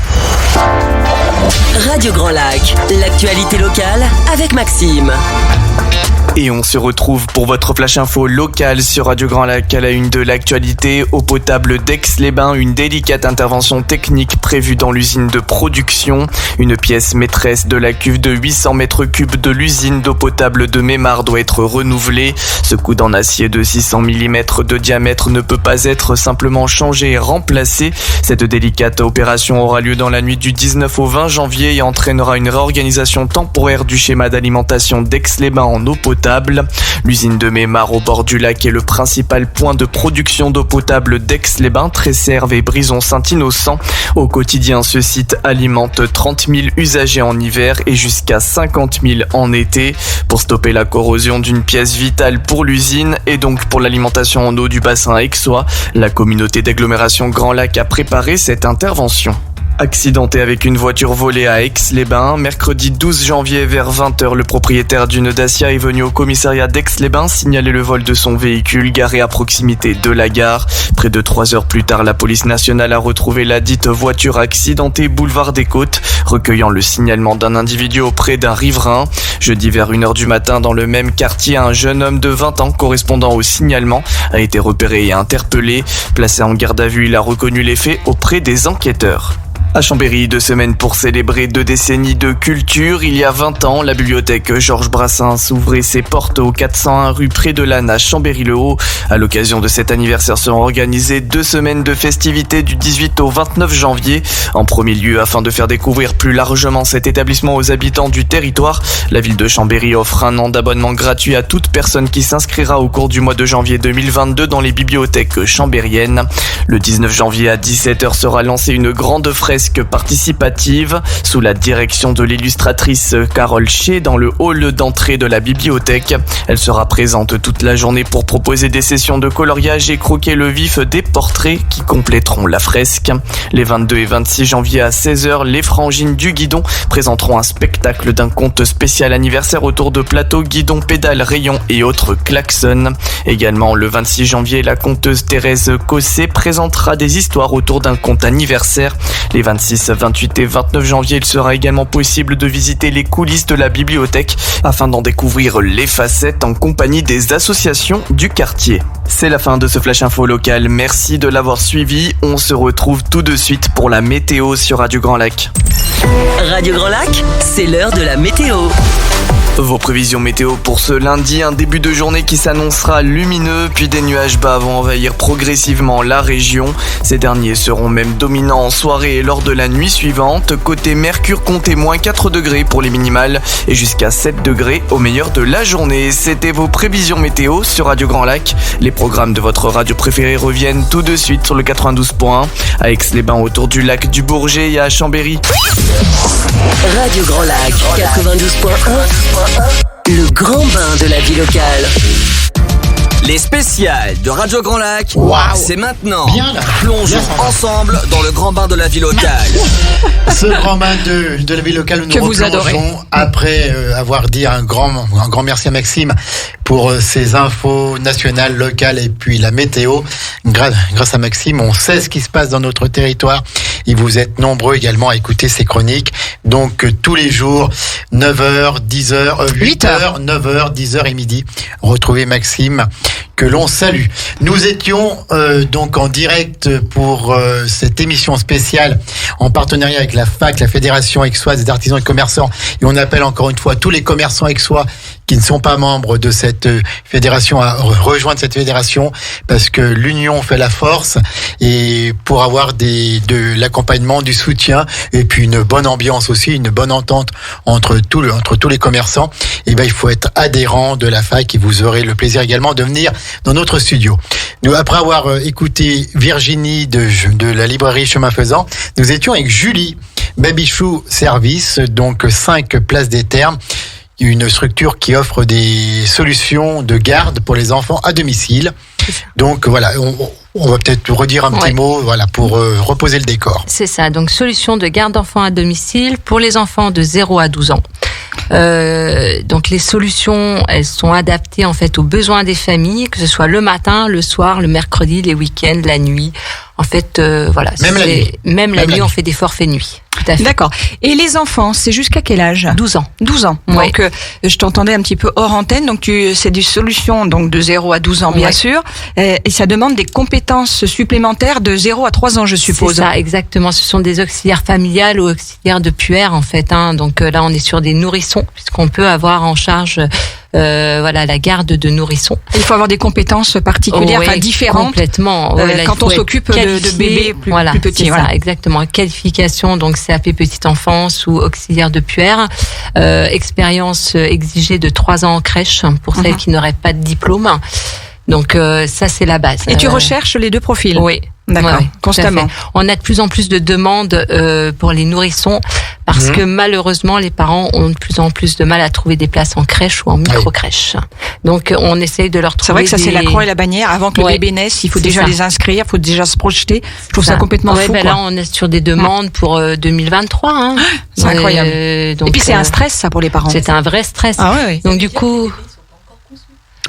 Radio Grand Lac, l'actualité locale avec Maxime. Et on se retrouve pour votre Flash Info local sur Radio Grand Lac à la une de l'actualité. Eau potable d'Aix-les-Bains, une délicate intervention technique prévue dans l'usine de production. Une pièce maîtresse de la cuve de 800 mètres cubes de l'usine d'eau potable de Mémar doit être renouvelée. Ce coude en acier de 600 mm de diamètre ne peut pas être simplement changé et remplacé. Cette délicate opération aura lieu dans la nuit du 19 au 20 janvier et entraînera une réorganisation temporaire du schéma d'alimentation d'Aix-les-Bains en eau potable. L'usine de Mémar au bord du lac est le principal point de production d'eau potable d'Aix-les-Bains, Tresserve et Brison-Saint-Innocent. Au quotidien, ce site alimente 30 000 usagers en hiver et jusqu'à 50 000 en été. Pour stopper la corrosion d'une pièce vitale pour l'usine et donc pour l'alimentation en eau du bassin aixois, la communauté d'agglomération Grand Lac a préparé cette intervention. Accidenté avec une voiture volée à Aix-les-Bains, mercredi 12 janvier vers 20h, le propriétaire d'une Dacia est venu au commissariat d'Aix-les-Bains signaler le vol de son véhicule garé à proximité de la gare. Près de 3 heures plus tard, la police nationale a retrouvé la dite voiture accidentée boulevard des Côtes, recueillant le signalement d'un individu auprès d'un riverain. Jeudi vers 1h du matin, dans le même quartier, un jeune homme de 20 ans correspondant au signalement a été repéré et interpellé. Placé en garde à vue, il a reconnu les faits auprès des enquêteurs. À Chambéry, 2 semaines pour célébrer 2 décennies de culture. Il y a 20 ans, la bibliothèque Georges Brassens ouvrait ses portes au 401 rue Pré de l'Anne à Chambéry-le-Haut. À l'occasion de cet anniversaire seront organisées 2 semaines de festivités du 18 au 29 janvier. En premier lieu, afin de faire découvrir plus largement cet établissement aux habitants du territoire, la ville de Chambéry offre un an d'abonnement gratuit à toute personne qui s'inscrira au cours du mois de janvier 2022 dans les bibliothèques chambériennes. Le 19 janvier à 17h sera lancée une grande fresque participative sous la direction de l'illustratrice Carole Ché dans le hall d'entrée de la bibliothèque. Elle sera présente toute la journée pour proposer des sessions de coloriage et croquer le vif des portraits qui compléteront la fresque. Les 22 et 26 janvier à 16h, les Frangines du Guidon présenteront un spectacle d'un conte spécial anniversaire autour de plateaux, guidons, pédales, rayons et autres klaxons. Également le 26 janvier, la conteuse Thérèse Cossé présentera des histoires autour d'un conte anniversaire. Les 26, 28 et 29 janvier, il sera également possible de visiter les coulisses de la bibliothèque afin d'en découvrir les facettes en compagnie des associations du quartier. C'est la fin de ce Flash Info local. Merci de l'avoir suivi. On se retrouve tout de suite pour la météo sur Radio Grand Lac. Radio Grand Lac, c'est l'heure de la météo. Vos prévisions météo pour ce lundi, un début de journée qui s'annoncera lumineux, puis des nuages bas vont envahir progressivement la région. Ces derniers seront même dominants en soirée et lors de la nuit suivante. Côté Mercure, comptez moins 4 degrés pour les minimales et jusqu'à 7 degrés au meilleur de la journée. C'était vos prévisions météo sur Radio Grand Lac. Les programmes de votre radio préférée reviennent tout de suite sur le 92.1 à Aix-les-Bains autour du lac du Bourget et à Chambéry. Radio Grand Lac 92.1, le grand bain de la vie locale. Les spéciales de Radio Grand Lac, c'est maintenant. Bien là. Plongeons ensemble dans le grand bain de la vie locale. Ce grand bain de la vie locale où nous replongeons après avoir dit un grand merci à Maxime pour ses infos nationales, locales et puis la météo. Grâce à Maxime, on sait ce qui se passe dans notre territoire et vous êtes nombreux également à écouter ces chroniques. Donc tous les jours, 9h, 10h, 8h, 9h, 10h et midi. Retrouvez Maxime que l'on salue. Nous étions donc en direct pour cette émission spéciale en partenariat avec la FAC, la Fédération aixoise des artisans et commerçants. Et on appelle encore une fois tous les commerçants aixois qui ne sont pas membres de cette fédération à rejoindre cette fédération parce que l'union fait la force et pour avoir de l'accompagnement, du soutien et puis une bonne ambiance aussi, une bonne entente entre tous les commerçants, et il faut être adhérent de la FAC et vous aurez le plaisir également de venir dans notre studio. Nous, après avoir écouté Virginie de la librairie Chemin Faisant, nous étions avec Julie, Babychou Service, donc 5 Place des Thermes, une structure qui offre des solutions de garde pour les enfants à domicile. Donc voilà, on va peut-être redire un petit mot pour reposer le décor. C'est ça, donc solution de garde d'enfants à domicile pour les enfants de 0 à 12 ans. Donc les solutions, elles sont adaptées en fait aux besoins des familles, que ce soit le matin, le soir, le mercredi, les week-ends, la nuit. En fait, voilà. Même la nuit, on fait des forfaits nuit. Tout à fait. D'accord. Et les enfants, c'est jusqu'à quel âge ? 12 ans. 12 ans. Ouais. Donc, je t'entendais un petit peu hors antenne. Donc, c'est des solutions donc de 0 à 12 ans, bien sûr. Et ça demande des compétences supplémentaires de 0 à 3 ans, je suppose. C'est ça, exactement. Ce sont des auxiliaires familiales ou auxiliaires de puère, en fait. Donc là, on est sur des nourrissons, puisqu'on peut avoir en charge la garde de nourrissons. Il faut avoir des compétences particulières, différentes. Complètement. Quand on s'occupe de bébés plus petits. C'est ça, exactement. Qualification, donc CAP petite enfance ou auxiliaire de puère. Expérience exigée de 3 ans en crèche pour celles qui n'auraient pas de diplôme. Donc ça, c'est la base. Et tu recherches les 2 profils ? Oui. D'accord, constamment. On a de plus en plus de demandes pour les nourrissons parce que malheureusement les parents ont de plus en plus de mal à trouver des places en crèche ou en micro-crèche. Donc on essaye de leur trouver. C'est vrai que ça c'est la croix et la bannière. Avant que le bébé naisse, il faut déjà les inscrire, il faut déjà se projeter. Je trouve ça complètement fou. Là on est sur des demandes pour 2023. C'est incroyable. Donc, et puis c'est un stress ça pour les parents. C'est un vrai stress. Donc du coup.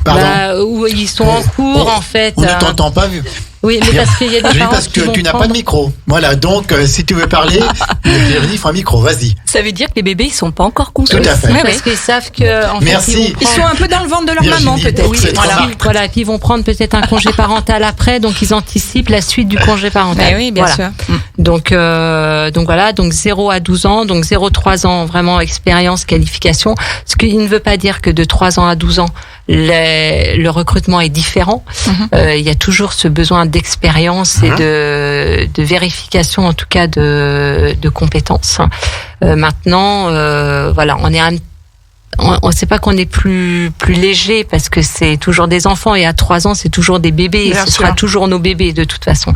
Pardon. Où ils sont en cours en fait. On ne t'entend pas. Oui, mais parce qu'il y a des parents parce que tu n'as pas de micro. Voilà, donc si tu veux parler, il faut un micro, vas-y. Ça veut dire que les bébés, ils sont pas encore construits. Tout à fait. Parce qu'ils savent que en Merci. Ils sont un peu dans le ventre de leur maman peut-être. Oui, voilà. Et puis ils vont prendre peut-être un congé parental après, donc ils anticipent la suite du congé parental. Oui, bien sûr. Donc voilà, donc 0 à 12 ans, donc 0-3 ans vraiment expérience, qualification. Ce qui ne veut pas dire que de 3 ans à 12 ans, le recrutement est différent. Il y a toujours ce besoin d'expérience et de vérification en tout cas de compétences. Maintenant, on sait pas qu'on est plus léger parce que c'est toujours des enfants et à 3 ans c'est toujours des bébés et ce sera toujours nos bébés de toute façon.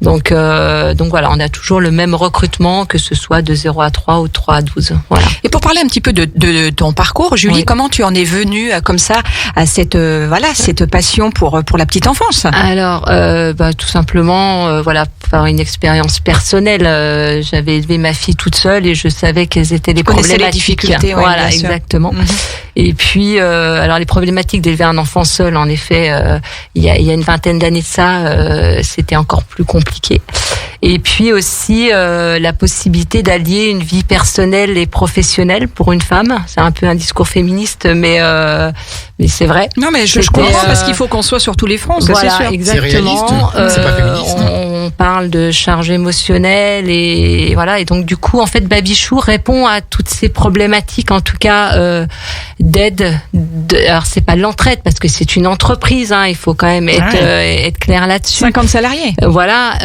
Donc voilà, on a toujours le même recrutement que ce soit de 0 à 3 ou 3 à 12. Voilà. Et pour parler un petit peu de ton parcours, Julie, comment tu en es venue comme ça à cette passion pour la petite enfance? Alors tout simplement par une expérience personnelle, j'avais élevé ma fille toute seule et je savais quelles étaient les problématiques. Les difficultés, voilà, exactement. Et puis, alors les problématiques d'élever un enfant seul, en effet, il y a une vingtaine d'années de ça, c'était encore plus compliqué. Et puis aussi la possibilité d'allier une vie personnelle et professionnelle pour une femme. C'est un peu un discours féministe, mais c'est vrai. Non, mais je comprends parce qu'il faut qu'on soit sur tous les fronts, ça voilà, c'est sûr. Exactement. C'est réaliste, c'est pas féministe. On parle de charge émotionnelle et voilà. Et donc du coup, en fait, Babychou répond à toutes ces problématiques, en tout cas d'aide. Alors c'est pas l'entraide parce que c'est une entreprise. Il faut quand même être clair là-dessus. 50 salariés. Voilà.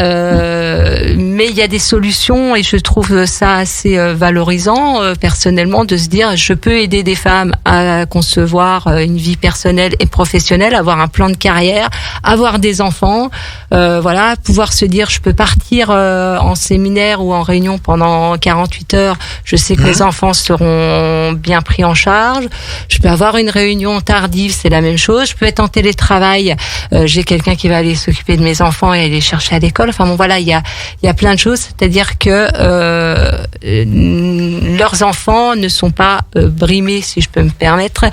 Mais il y a des solutions et je trouve ça assez valorisant personnellement de se dire je peux aider des femmes à concevoir une vie personnelle et professionnelle, avoir un plan de carrière, avoir des enfants, pouvoir se dire je peux partir en séminaire ou en réunion pendant 48 heures, je sais que les enfants seront bien pris en charge, je peux avoir une réunion tardive, c'est la même chose, je peux être en télétravail, j'ai quelqu'un qui va aller s'occuper de mes enfants et aller les chercher à l'école, il y a plein de choses, c'est-à-dire que leurs enfants ne sont pas brimés, si je peux me permettre,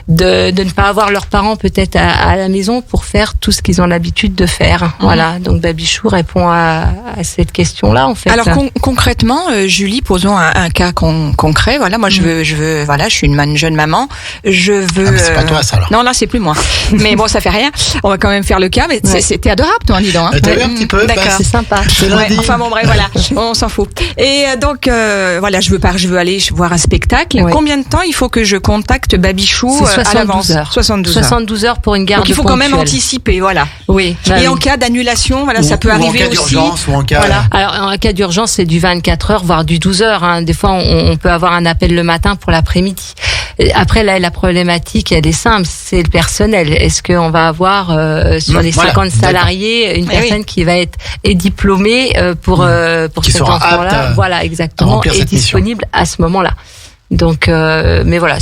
de ne pas avoir leurs parents peut-être à la maison pour faire tout ce qu'ils ont l'habitude de faire. Voilà, donc Babychou répond à cette question-là en fait. Alors concrètement, Julie, posons un cas concret. Voilà, moi je suis une une jeune maman. Je veux. C'est pas toi, ça, alors. Non, là, c'est plus moi. Mais bon, ça fait rien. On va quand même faire le cas. Mais c'était adorable, toi, dis donc. T'as vu un petit peu. D'accord. C'est sympa. Enfin bon, bref, voilà. On s'en fout. Et donc, voilà, je veux aller voir un spectacle. Oui. Combien de temps il faut que je contacte Babichou à l'avance? 72 heures pour une garde. Donc il faut quand même anticiper, voilà. Oui. Et en cas d'annulation, voilà, ça peut arriver aussi. En cas d'urgence ou en cas. Voilà. Alors en cas d'urgence, c'est du 24 heures, voire du 12 heures. Hein. Des fois, on peut avoir un appel le matin pour l'après-midi. Après, là, la problématique, elle est simple, c'est le personnel. Est-ce qu'on va avoir sur les 50 salariés une personne qui va être diplômée pour cet enfant-là, voilà, exactement, et disponible à ce moment-là. Donc, mais voilà.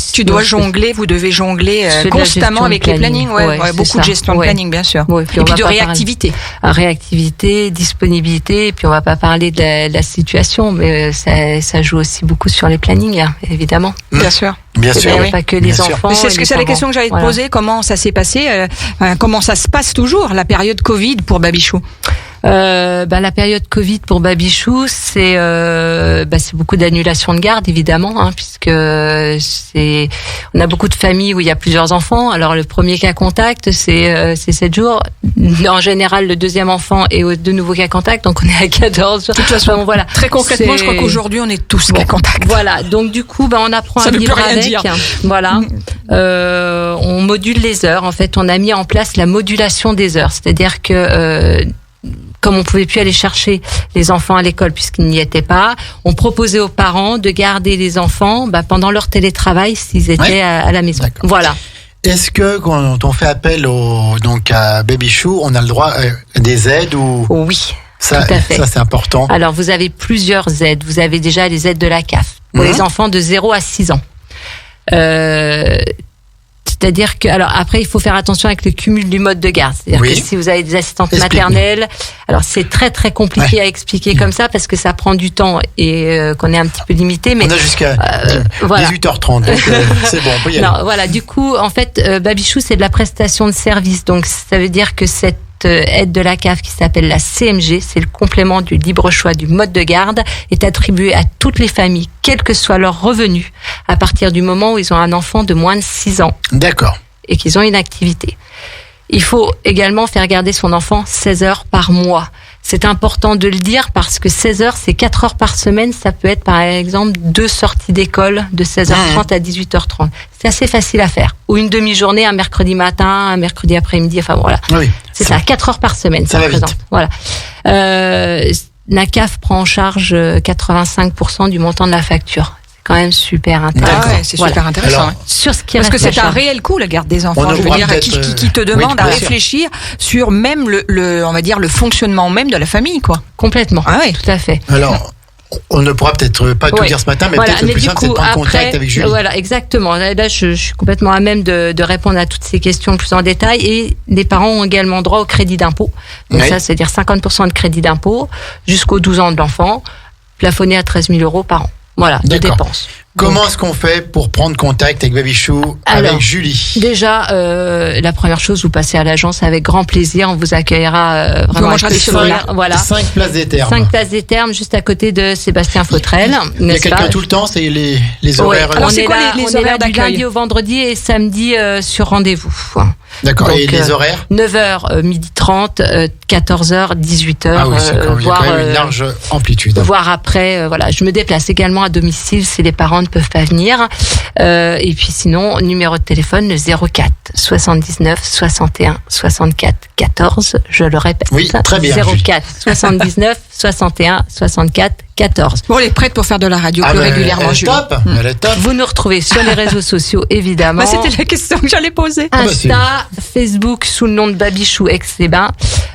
Vous devez jongler constamment avec les plannings, beaucoup de gestion de planning, bien sûr. Ouais, et puis de réactivité. Réactivité, disponibilité, et puis on va pas parler de la situation, mais ça joue aussi beaucoup sur les plannings, hein, évidemment. Bien sûr. Bien sûr. Il n'y a pas que les enfants. C'est la question que j'allais te poser. Comment ça s'est passé? Comment ça se passe toujours, la période Covid pour Babichou? La période Covid pour Babichou, c'est beaucoup d'annulations de garde, évidemment, hein, puisque on a beaucoup de familles où il y a plusieurs enfants. Alors le premier cas contact, c'est 7 jours. En général, le deuxième enfant est de nouveau cas contact, donc on est à 14 jours. De toute façon, voilà. Très concrètement, je crois qu'aujourd'hui, on est tous cas contact. Voilà. Donc du coup, on apprend à vivre avec. Voilà. On module les heures. En fait, on a mis en place la modulation des heures, c'est-à-dire que comme on pouvait plus aller chercher les enfants à l'école puisqu'ils n'y étaient pas, on proposait aux parents de garder les enfants pendant leur télétravail s'ils étaient à la maison. D'accord. Voilà. Est-ce que quand on fait appel à Babichou, on a le droit à des aides ou Oui. Ça, tout à fait. Ça, c'est important. Alors, vous avez plusieurs aides. Vous avez déjà les aides de la CAF pour les enfants de 0 à 6 ans. C'est-à-dire que, alors après, il faut faire attention avec le cumul du mode de garde. C'est-à-dire que si vous avez des assistantes maternelles, alors c'est très très compliqué à expliquer comme ça parce que ça prend du temps et qu'on est un petit peu limité. Mais on a jusqu'à 18h30, donc c'est bon, on peut y aller. Non, voilà. Du coup, en fait, Babichou, c'est de la prestation de service, donc ça veut dire que cette aide de la CAF qui s'appelle la CMG, c'est le complément du libre choix du mode de garde, est attribuée à toutes les familles, quel que soit leur revenu, à partir du moment où ils ont un enfant de moins de 6 ans. D'accord. Et qu'ils ont une activité. Il faut également faire garder son enfant 16 heures par mois. C'est important de le dire parce que 16 heures, c'est 4 heures par semaine. Ça peut être par exemple 2 sorties d'école de 16h30 à 18h30. C'est assez facile à faire. Ou une demi-journée, un mercredi matin, un mercredi après-midi. Enfin voilà. Oui, c'est ça, 4 heures par semaine. Ça va vite. Voilà. La CAF prend en charge 85% du montant de la facture. Quand même super intéressant. C'est super intéressant. Alors, sur ce qui parce que c'est un réel coût, la garde des enfants. Je veux dire, qui te demande à réfléchir sur même on va dire, le fonctionnement même de la famille, quoi. Complètement. Tout à fait. Alors, on ne pourra peut-être pas tout dire ce matin, mais peut-être le plus simple, c'est de prendre contact avec Julie. Voilà, exactement. Là, je suis complètement à même de répondre à toutes ces questions plus en détail. Et les parents ont également droit au crédit d'impôt. Donc ça, c'est-à-dire 50% de crédit d'impôt jusqu'aux 12 ans de l'enfant, plafonné à 13 000 € par an. Voilà, de dépenses. Comment est-ce qu'on fait pour prendre contact avec Babichou, avec Julie? Déjà, la première chose, vous passez à l'agence avec grand plaisir. On vous accueillera vraiment avec le sourire. Voilà. 5 places des Thermes. 5 places des Thermes, juste à côté de Sébastien Fautrel. Il y a quelqu'un tout le temps, c'est les horaires. Alors, c'est quoi les horaires du lundi au vendredi et samedi sur rendez-vous. D'accord. Et les horaires? 9h, 12h30, 14h, 18h. Ah oui, c'est quand même une large amplitude. Voire après, voilà. Je me déplace également à domicile si les parents ne peuvent pas venir. Et puis sinon, numéro de téléphone, le 04 79 61 64 14. Je le répète. Oui, très bien. 04 79 61 64 14. Bon, elle est prête pour faire de la radio plus régulièrement, Julie. Elle est top. Vous nous retrouvez sur les réseaux sociaux, évidemment. C'était la question que j'allais poser. Insta, Facebook sous le nom de Babichou Aix-les-Bains,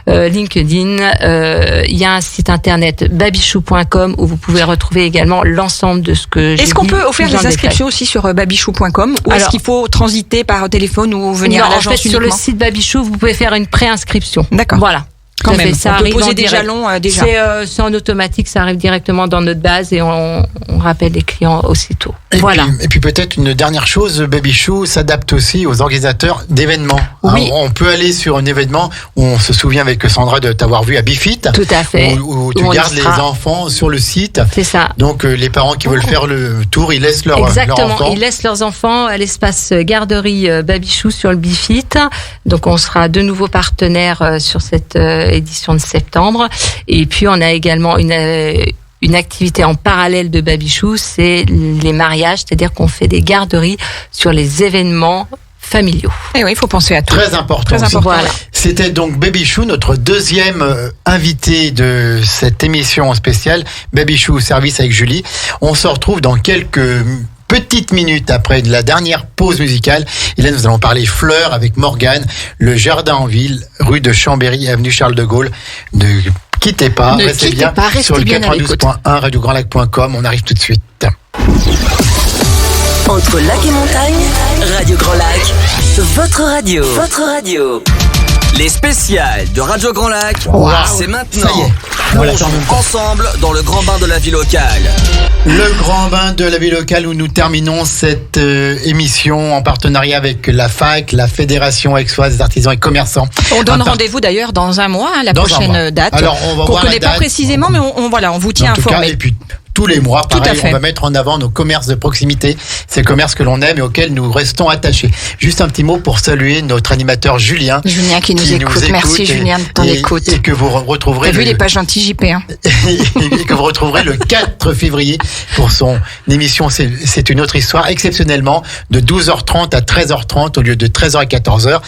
LinkedIn. Il y a un site internet babichou.com où vous pouvez retrouver également l'ensemble de ce que j'ai dit. Est-ce qu'on peut offrir des inscriptions aussi sur babichou.com ou est-ce qu'il faut transiter par téléphone ou venir à l'agence uniquement? Sur le site Babichou, vous pouvez faire une préinscription. D'accord. Voilà. Quand même, ça on peut arrive poser des jalons déjà. C'est en automatique, ça arrive directement dans notre base et on rappelle les clients aussitôt. Et puis peut-être une dernière chose, Babychou s'adapte aussi aux organisateurs d'événements. Oui. On peut aller sur un événement où on se souvient avec Sandra de t'avoir vu à Bifit. Tout à fait. Où tu gardes les enfants sur le site. C'est ça. Donc les parents qui veulent faire le tour, ils laissent leurs enfants. Ils laissent leurs enfants à l'espace garderie Babychou sur le Bifit. Donc on sera de nouveau partenaire sur cette édition de septembre. Et puis on a également une activité en parallèle de Babychou, c'est les mariages, c'est-à-dire qu'on fait des garderies sur les événements familiaux. Et oui, il faut penser à tout. Très important. Voilà. C'était donc Babychou, notre deuxième invité de cette émission spéciale, Babychou service avec Julie. On se retrouve dans quelques petites minutes après la dernière pause musicale. Et là, nous allons parler fleurs avec Morgane, le jardin en ville, rue de Chambéry, avenue Charles de Gaulle. Ne quittez pas, restez bien sur le 92.1 radiograndlac.com. On arrive tout de suite. Entre lac et montagne, Radio Grand Lac, votre radio. Les spéciales de Radio Grand Lac, c'est maintenant. Ça y est. Plongeons ensemble dans le grand bain de la vie locale. Le grand bain de la vie locale où nous terminons cette émission en partenariat avec la FAC, la Fédération Aixoise des artisans et commerçants. On donne rendez-vous d'ailleurs dans un mois, la prochaine date. Alors, on va qu'on voir ne connaît pas précisément, mais on vous tient informé. En tout cas, et puis tous les mois, pareil, on va mettre en avant nos commerces de proximité, ces commerces que l'on aime et auxquels nous restons attachés. Juste un petit mot pour saluer notre animateur Julien qui nous écoute. Merci Julien de ton écoute. Et que vous retrouverez. T'as vu les pages anti-JP, hein. Et que vous retrouverez le 4 février pour son émission C'est une autre histoire, exceptionnellement de 12h30 à 13h30 au lieu de 13h à 14h.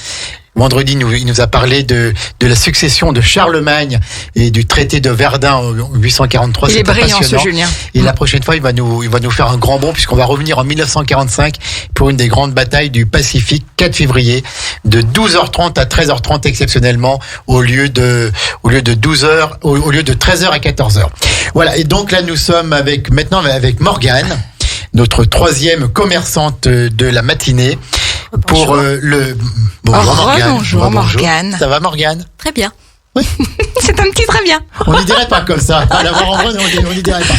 Vendredi, il nous a parlé de la succession de Charlemagne et du traité de Verdun en 843. Il est brillant, ce Julien. Et la prochaine fois, il va nous faire un grand bond puisqu'on va revenir en 1945 pour une des grandes batailles du Pacifique, 4 février, de 12h30 à 13h30 exceptionnellement au lieu de 13h à 14h. Voilà. Et donc là, nous sommes maintenant avec Morgane, notre troisième commerçante de la matinée. Pour Bonjour Morgane. Ça va Morgane? Très bien. Oui. C'est un petit très bien. On n'y dirait pas comme ça. À l'avoir en vrai, on n'y dirait pas.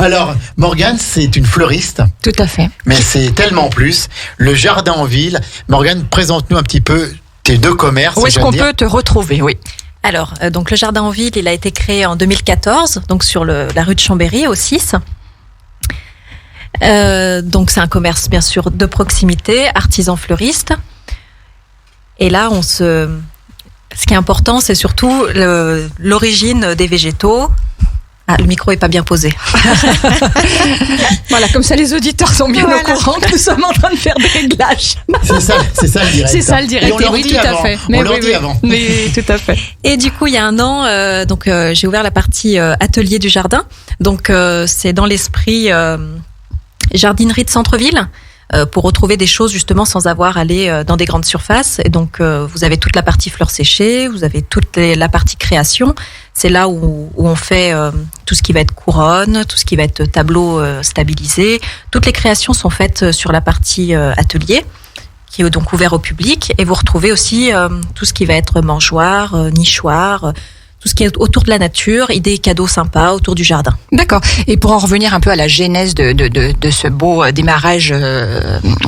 Alors, Morgane, c'est une fleuriste. Tout à fait. Mais c'est tellement plus. Le jardin en ville. Morgane, présente-nous un petit peu tes deux commerces. Où est-ce qu'on peut te retrouver? Oui. Alors, donc le jardin en ville, il a été créé en 2014, donc sur la rue de Chambéry, au 6. Donc c'est un commerce bien sûr de proximité, artisan fleuriste. Et là, ce qui est important, c'est surtout l'origine des végétaux. Ah, le micro est pas bien posé. Voilà, comme ça les auditeurs sont bien au courant que nous sommes en train de faire des réglages. C'est ça le direct. C'est ça le direct. Oui, tout à fait. On l'a dit avant. Oui, tout à fait. Et du coup, il y a un an, j'ai ouvert la partie atelier du jardin. Donc c'est dans l'esprit jardinerie de centre-ville. Pour retrouver des choses justement sans avoir à aller dans des grandes surfaces. Et donc vous avez toute la partie fleurs séchées, vous avez toute la partie création. C'est là où on fait tout ce qui va être couronne, tout ce qui va être tableau stabilisé. Toutes les créations sont faites sur la partie atelier, qui est donc ouvert au public. Et vous retrouvez aussi tout ce qui va être mangeoire, nichoir, tout ce qui est autour de la nature, idées cadeaux sympas autour du jardin. D'accord. Et pour en revenir un peu à la genèse de ce beau démarrage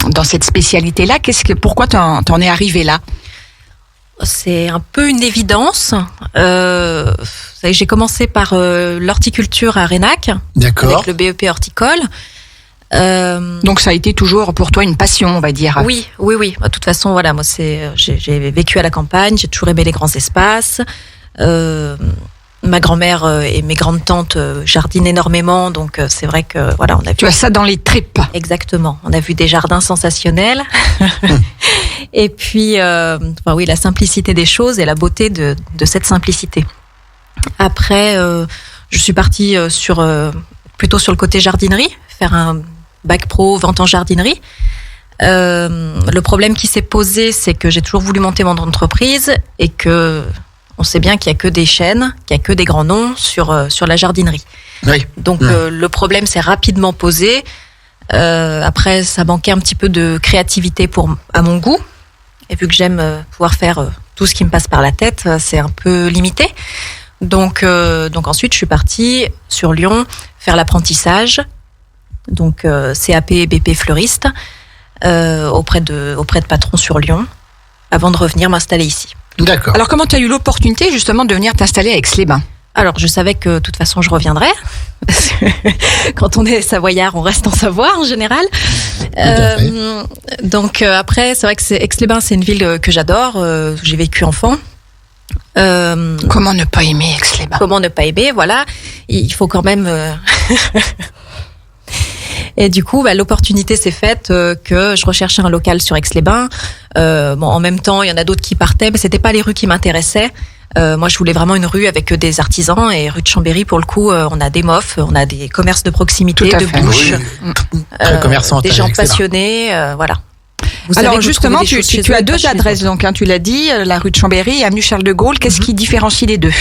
dans cette spécialité-là, pourquoi t'en es arrivé là? C'est un peu une évidence. J'ai commencé par l'horticulture à Renac, d'accord, avec le BEP horticole. Donc ça a été toujours pour toi une passion, on va dire. Oui. De toute façon, voilà, moi j'ai vécu à la campagne, j'ai toujours aimé les grands espaces. Ma grand-mère et mes grandes tantes jardinent énormément, donc c'est vrai que voilà, on a vu. Tu as ça dans les tripes. Exactement. On a vu des jardins sensationnels. Et puis, oui, la simplicité des choses et la beauté de cette simplicité. Après, je suis partie plutôt sur le côté jardinerie, faire un bac pro vente en jardinerie. Le problème qui s'est posé, c'est que j'ai toujours voulu monter mon entreprise et que on sait bien qu'il n'y a que des chaînes, qu'il n'y a que des grands noms sur la jardinerie. Oui. Donc le problème s'est rapidement posé. Après, ça manquait un petit peu de créativité à mon goût. Et vu que j'aime pouvoir faire tout ce qui me passe par la tête, c'est un peu limité. Donc ensuite, je suis partie sur Lyon faire l'apprentissage, donc CAP BP fleuriste, auprès de patrons sur Lyon, avant de revenir m'installer ici. D'accord. Alors comment tu as eu l'opportunité justement de venir t'installer à Aix-les-Bains ? Alors je savais que de toute façon je reviendrais. Quand on est savoyard, on reste en Savoie en général. Donc après, c'est vrai que Aix-les-Bains, c'est une ville que j'adore. J'ai vécu enfant. Comment ne pas aimer Aix-les-Bains ? Comment ne pas aimer, voilà. Il faut quand même... Et du coup, l'opportunité s'est faite que je recherchais un local sur Aix-les-Bains. En même temps, il y en a d'autres qui partaient, mais c'était pas les rues qui m'intéressaient. Moi, je voulais vraiment une rue avec des artisans, et rue de Chambéry, pour le coup, on a des MOF, on a des commerces de proximité, de bouche, très commerçante, des gens passionnés, voilà. Alors justement, tu as deux adresses, donc tu l'as dit, la rue de Chambéry et avenue Charles de Gaulle. Qu'est-ce qui différencie les deux ?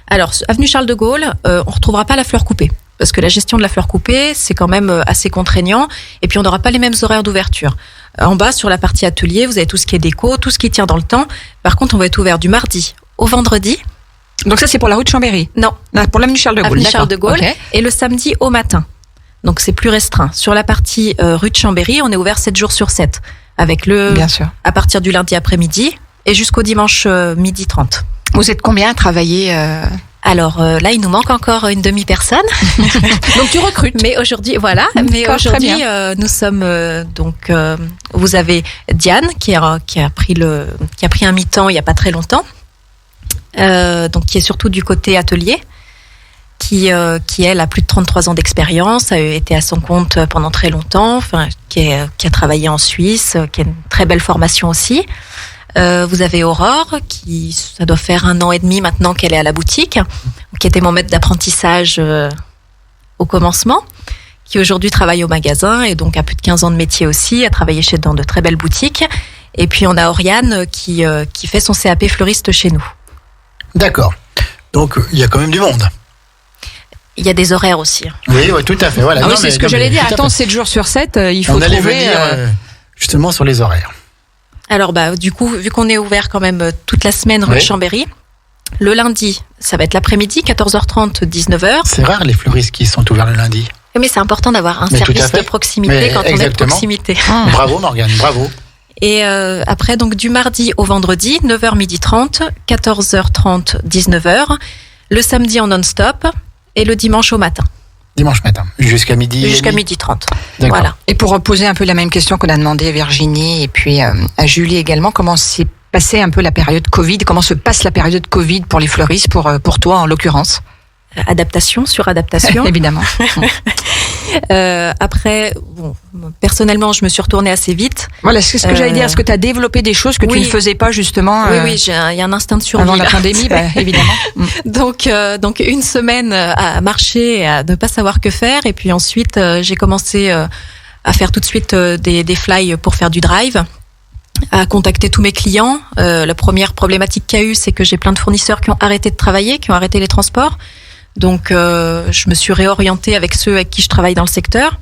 Alors, avenue Charles de Gaulle, on retrouvera pas la fleur coupée. Parce que la gestion de la fleur coupée, c'est quand même assez contraignant. Et puis, on n'aura pas les mêmes horaires d'ouverture. En bas, sur la partie atelier, vous avez tout ce qui est déco, tout ce qui tient dans le temps. Par contre, on va être ouvert du mardi au vendredi. Donc ça, c'est pour la rue de Chambéry ? Non. Pour l'avenue Charles de Gaulle. Avenue Charles de Gaulle. Okay. Et le samedi au matin. Donc, c'est plus restreint. Sur la partie rue de Chambéry, on est ouvert 7 jours sur 7. Avec Bien sûr. À partir du lundi après-midi et jusqu'au dimanche 12h30. Vous êtes combien à travailler Alors là, il nous manque encore une demi-personne. Donc tu recrutes. Mais aujourd'hui, voilà. Mais aujourd'hui, nous sommes vous avez Diane qui a pris un mi-temps il y a pas très longtemps. Donc qui est surtout du côté atelier, qui elle a plus de 33 ans d'expérience, a été à son compte pendant très longtemps, qui a travaillé en Suisse, qui a une très belle formation aussi. Vous avez Aurore, ça doit faire 1 an et demi maintenant qu'elle est à la boutique, qui était mon maître d'apprentissage au commencement, qui aujourd'hui travaille au magasin et donc a plus de 15 ans de métier aussi, a travaillé dans de très belles boutiques. Et puis on a Oriane qui fait son CAP fleuriste chez nous. D'accord. Donc il y a quand même du monde. Il y a des horaires aussi. Oui, tout à fait. Voilà. Ah oui, c'est ce que j'allais dire. Attends, 7 jours sur 7, il faut trouver... venir justement sur les horaires. Alors, du coup, vu qu'on est ouvert quand même toute la semaine rue de Chambéry, le lundi, ça va être l'après-midi, 14h30, 19h. C'est rare les fleuristes qui sont ouverts le lundi. Mais c'est important d'avoir un service de proximité quand on est de proximité. Bravo Morgane, bravo. Et après, donc du mardi au vendredi, 9h, 12h30, 14h30, 19h. Le samedi en non-stop. Et le dimanche au matin. Dimanche matin, jusqu'à midi. Jusqu'à 12h30. D'accord. Voilà. Et pour poser un peu la même question qu'on a demandé à Virginie et puis à Julie également, comment s'est passée un peu la période Covid ? Comment se passe la période Covid pour les fleuristes, pour toi en l'occurrence ? Adaptation, suradaptation. Évidemment. Après, personnellement, je me suis retournée assez vite. Voilà, c'est ce que j'allais dire. Est-ce que tu as développé des choses que tu ne faisais pas justement Oui, il y a un instinct de survie. Avant la pandémie, évidemment. Donc une semaine à marcher, à ne pas savoir que faire. Et puis ensuite, j'ai commencé à faire tout de suite des fly pour faire du drive, à contacter tous mes clients. La première problématique qu'il y a eu, c'est que j'ai plein de fournisseurs qui ont arrêté de travailler, qui ont arrêté les transports. Donc, je me suis réorientée avec ceux avec qui je travaille dans le secteur,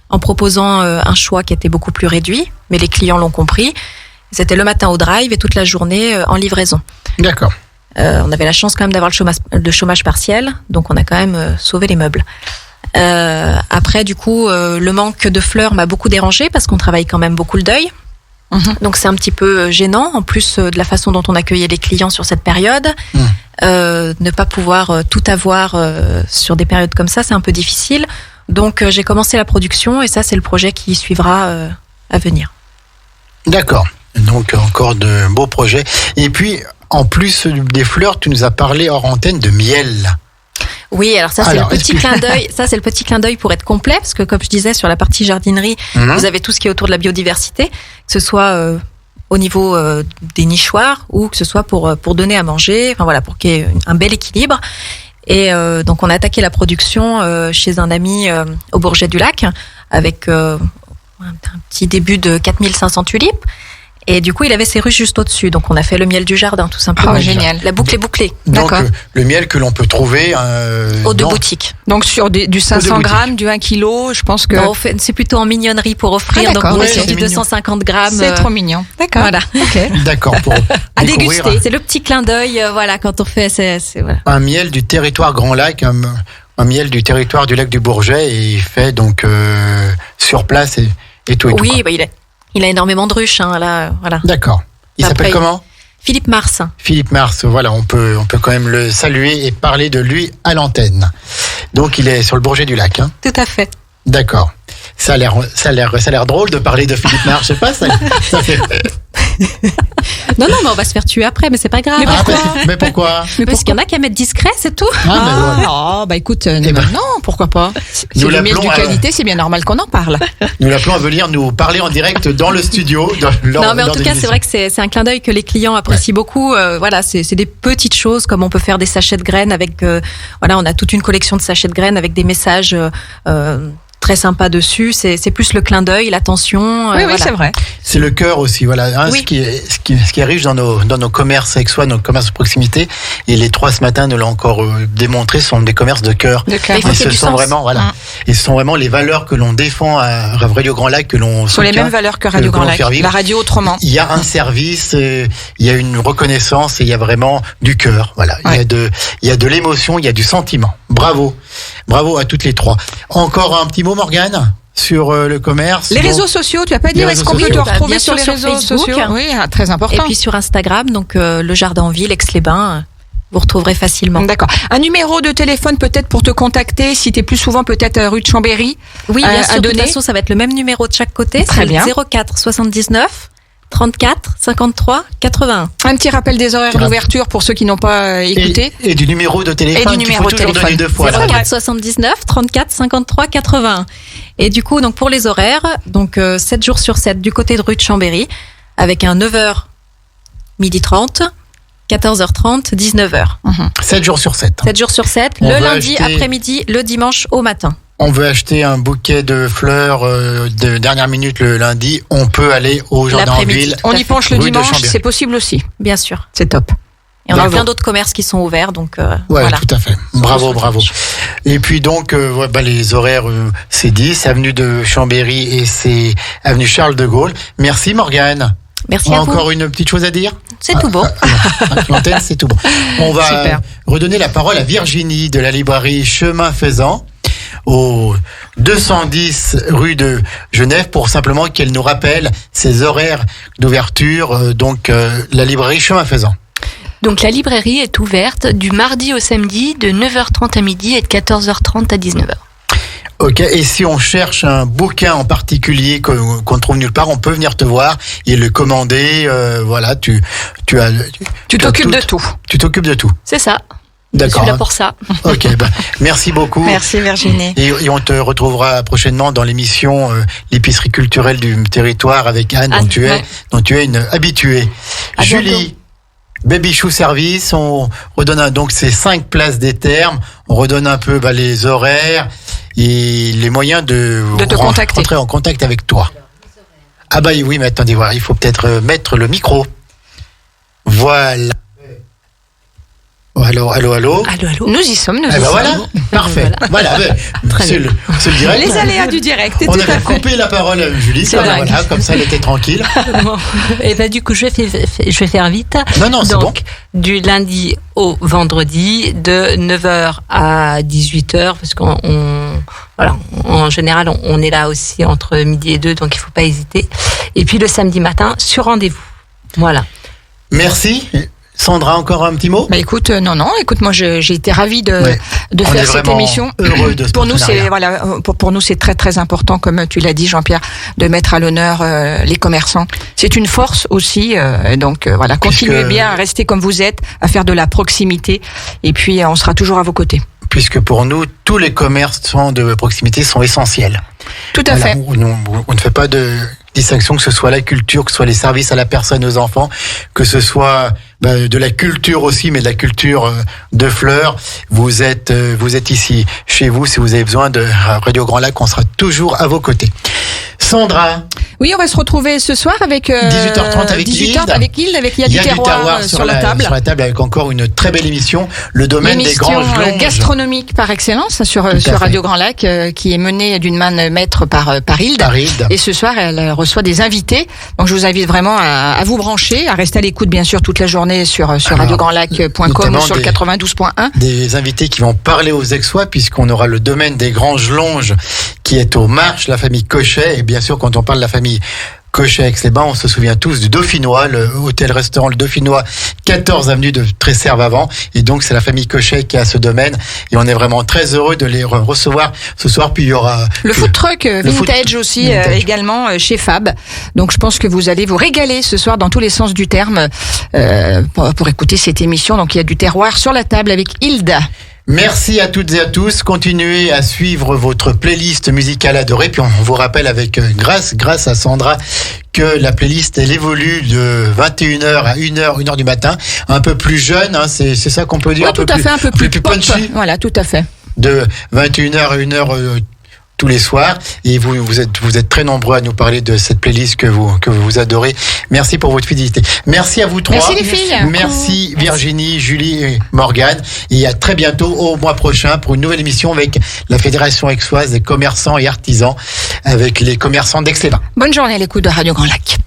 en proposant un choix qui était beaucoup plus réduit, mais les clients l'ont compris. C'était le matin au drive et toute la journée en livraison. D'accord. On avait la chance quand même d'avoir le chômage partiel, donc on a quand même sauvé les meubles. Après, du coup, le manque de fleurs m'a beaucoup dérangée parce qu'on travaille quand même beaucoup le deuil. Donc c'est un petit peu gênant, en plus de la façon dont on accueillait les clients sur cette période. Ne pas pouvoir tout avoir sur des périodes comme ça, c'est un peu difficile. Donc j'ai commencé la production et ça c'est le projet qui suivra à venir. D'accord, donc encore de beaux projets. Et puis en plus des fleurs, tu nous as parlé hors antenne de miel. Oui, alors ça c'est le petit clin d'œil. Ça c'est le petit clin d'œil pour être complet, parce que comme je disais sur la partie jardinerie, vous avez tout ce qui est autour de la biodiversité, que ce soit au niveau des nichoirs ou que ce soit pour donner à manger. Enfin voilà, pour qu'il y ait un bel équilibre. Et donc on a attaqué la production chez un ami au Bourget du Lac avec un petit début de 4500 tulipes. Et du coup, il avait ses ruches juste au-dessus. Donc, on a fait le miel du jardin, tout simplement. Oh, génial. La boucle est bouclée. Donc, le miel que l'on peut trouver aux deux boutiques. Donc, sur du 500 grammes, du 1 kg, je pense que... Non, c'est plutôt en mignonnerie pour offrir. Donc, on est sur du 250 grammes. C'est trop mignon. D'accord. Voilà. Okay. D'accord. Pour à déguster. C'est le petit clin d'œil, voilà, quand on fait... voilà. Un miel du territoire Grand Lac, un miel du territoire du lac du Bourget, et fait donc sur place et tout. Oui, bah, il a énormément de ruches, hein, là, voilà. D'accord. Il s'appelle comment ? Philippe Mars. Philippe Mars, voilà, on peut quand même le saluer et parler de lui à l'antenne. Donc il est sur le Bourget du Lac. Hein. Tout à fait. D'accord. Ça a l'air drôle de parler de Philippe Mars, je sais pas, ça fait... Non, mais on va se faire tuer après, mais c'est pas grave. Mais pourquoi Parce qu'il y en a qui aiment être discrets, c'est tout. Écoute, non, pourquoi pas. C'est le miel de qualité, c'est bien normal qu'on en parle. Nous l'appelons à venir nous parler en direct dans le studio. Non, mais en tout cas, c'est vrai que c'est un clin d'œil que les clients apprécient beaucoup. Voilà, c'est des petites choses, comme on peut faire des sachets de graines avec, voilà, on a toute une collection de sachets de graines avec des messages, très sympa dessus, c'est plus le clin d'œil, l'attention. Oui, c'est vrai. C'est le cœur aussi, voilà. Hein, oui. ce qui est riche dans nos commerces avec soi, nos commerces de proximité. Et les 3 ce matin nous l'ont encore démontré, sont des commerces de cœur. Et ce sont vraiment, voilà. Et ce sont vraiment les valeurs que l'on défend à Radio Grand Lac, que l'on. Ce sont les mêmes valeurs que Radio Grand Lac. La radio autrement. Il y a un service, il y a une reconnaissance et il y a vraiment du cœur. Voilà. Ouais. Il y a de l'émotion, il y a du sentiment. Bravo. Bravo à toutes les 3. Encore un petit mot, Morgane, sur le commerce. Les réseaux sociaux, tu n'as pas dit, est-ce qu'on peut te retrouver sur les réseaux sociaux ? Oui, très important. Et puis sur Instagram, donc le Jardin en Ville, Aix-les-Bains, vous retrouverez facilement. D'accord. Un numéro de téléphone peut-être pour te contacter, si tu es plus souvent peut-être rue de Chambéry. Oui, bien sûr, de toute façon, ça va être le même numéro de chaque côté. Très bien. 04 79 34 53 81. Un petit rappel des horaires d'ouverture pour ceux qui n'ont pas écouté. Et du numéro de téléphone. Et du numéro de téléphone. 04 79 34 53 81. Et du coup, donc pour les horaires, donc 7 jours sur 7 du côté de rue de Chambéry, avec un 9h, 12h30, 14h30, 19h. 7 jours sur 7. 7 jours sur 7, le lundi après-midi, le dimanche au matin. On veut acheter un bouquet de fleurs de dernière minute le lundi, on peut aller au Jardin en Ville. On y penche le dimanche, c'est possible aussi. Bien sûr. C'est top. Et on a plein d'autres commerces qui sont ouverts, donc voilà. Tout à fait. Bravo. Et puis donc, les horaires, c'est 10, avenue de Chambéry et c'est avenue Charles de Gaulle. Merci Morgane. Merci à vous. Encore une petite chose à dire ? C'est tout bon. L'antenne, c'est tout bon. On va redonner la parole à Virginie de la librairie Chemin Faisant au 210 rue de Genève pour simplement qu'elle nous rappelle ses horaires d'ouverture, la librairie Chemin Faisant. Donc la librairie est ouverte du mardi au samedi de 9h30 à midi et de 14h30 à 19h. Ok, et si on cherche un bouquin en particulier qu'on ne trouve nulle part, on peut venir te voir et le commander. Tu t'occupes de tout. Tu t'occupes de tout. C'est ça. D'accord. Je suis là pour ça. Ok, merci beaucoup. Merci Virginie. Et on te retrouvera prochainement dans l'émission l'épicerie culturelle du territoire avec Anne, dont tu es une habituée. Julie. Baby Chou Service, on redonne donc ces 5 places des Thermes, on redonne un peu les horaires et les moyens de te contacter. Rentrer en contact avec toi. Ah oui, mais attendez, voilà, il faut peut-être mettre le micro. Voilà. Allô. Nous y sommes, voilà, parfait. Voilà, c'est le direct. Les aléas du direct. On avait coupé la parole à Julie, comme ça elle était tranquille. Et du coup, je vais faire vite. Non, c'est bon. Du lundi au vendredi, de 9h à 18h, parce en général, on est là aussi entre midi et 2, donc il ne faut pas hésiter. Et puis le samedi matin, sur rendez-vous. Voilà. Merci. Sandra, encore un petit mot ? Écoute, moi j'ai été ravie de faire cette émission. Heureux de ce pour nous c'est très très important, comme tu l'as dit Jean-Pierre, de mettre à l'honneur les commerçants. C'est une force aussi, continuez bien à rester comme vous êtes, à faire de la proximité, et puis on sera toujours à vos côtés. Puisque pour nous, tous les commerçants de proximité sont essentiels. Tout à fait. On ne fait pas de distinction, que ce soit la culture, que ce soit les services à la personne, aux enfants, que ce soit de la culture aussi, mais de la culture de fleurs. Vous êtes ici chez vous. Si vous avez besoin de Radio Grand Lac, on sera toujours à vos côtés. Sandra. Oui, on va se retrouver ce soir avec 18h30 avec 18h avec Hilde, avec Il y a du terroir sur la table. Sur la table avec encore une très belle émission, le domaine des granges longes. Gastronomique par excellence sur Radio Grand Lac, qui est menée d'une main de maître par Hilde. Et ce soir, elle reçoit des invités. Donc je vous invite vraiment à vous brancher, à rester à l'écoute bien sûr toute la journée sur radiograndlac.com ou sur le 92.1. Des invités qui vont parler aux Aixois, puisqu'on aura le domaine des granges longes qui est aux Marches, la famille Cochet. Et bien sûr, quand on parle de la famille Cochet à Aix-les-Bains, on se souvient tous du Dauphinois, le hôtel-restaurant Le Dauphinois, 14 avenue de Tresserve-Avant. Et donc, c'est la famille Cochet qui a ce domaine. Et on est vraiment très heureux de les recevoir ce soir. Puis il y aura le food truck vintage aussi, également chez Fab. Donc, je pense que vous allez vous régaler ce soir dans tous les sens du terme pour écouter cette émission. Donc, il y a du terroir sur la table avec Hilda. Merci à toutes et à tous. Continuez à suivre votre playlist musicale adorée. Puis on vous rappelle avec grâce à Sandra que la playlist elle évolue de 21h à 1h du matin, un peu plus jeune, c'est ça qu'on peut dire, un peu plus punchy. Voilà, tout à fait. De 21h à 1h tous les soirs, et vous êtes très nombreux à nous parler de cette playlist que vous adorez. Merci pour votre fidélité. Merci à vous trois. Merci les filles. Merci Virginie, Julie et Morgane. Et à très bientôt au mois prochain pour une nouvelle émission avec la Fédération aixoise des commerçants et artisans, avec les commerçants d'Aix-les-Bains. Bonne journée à l'écoute de Radio Grand Lac.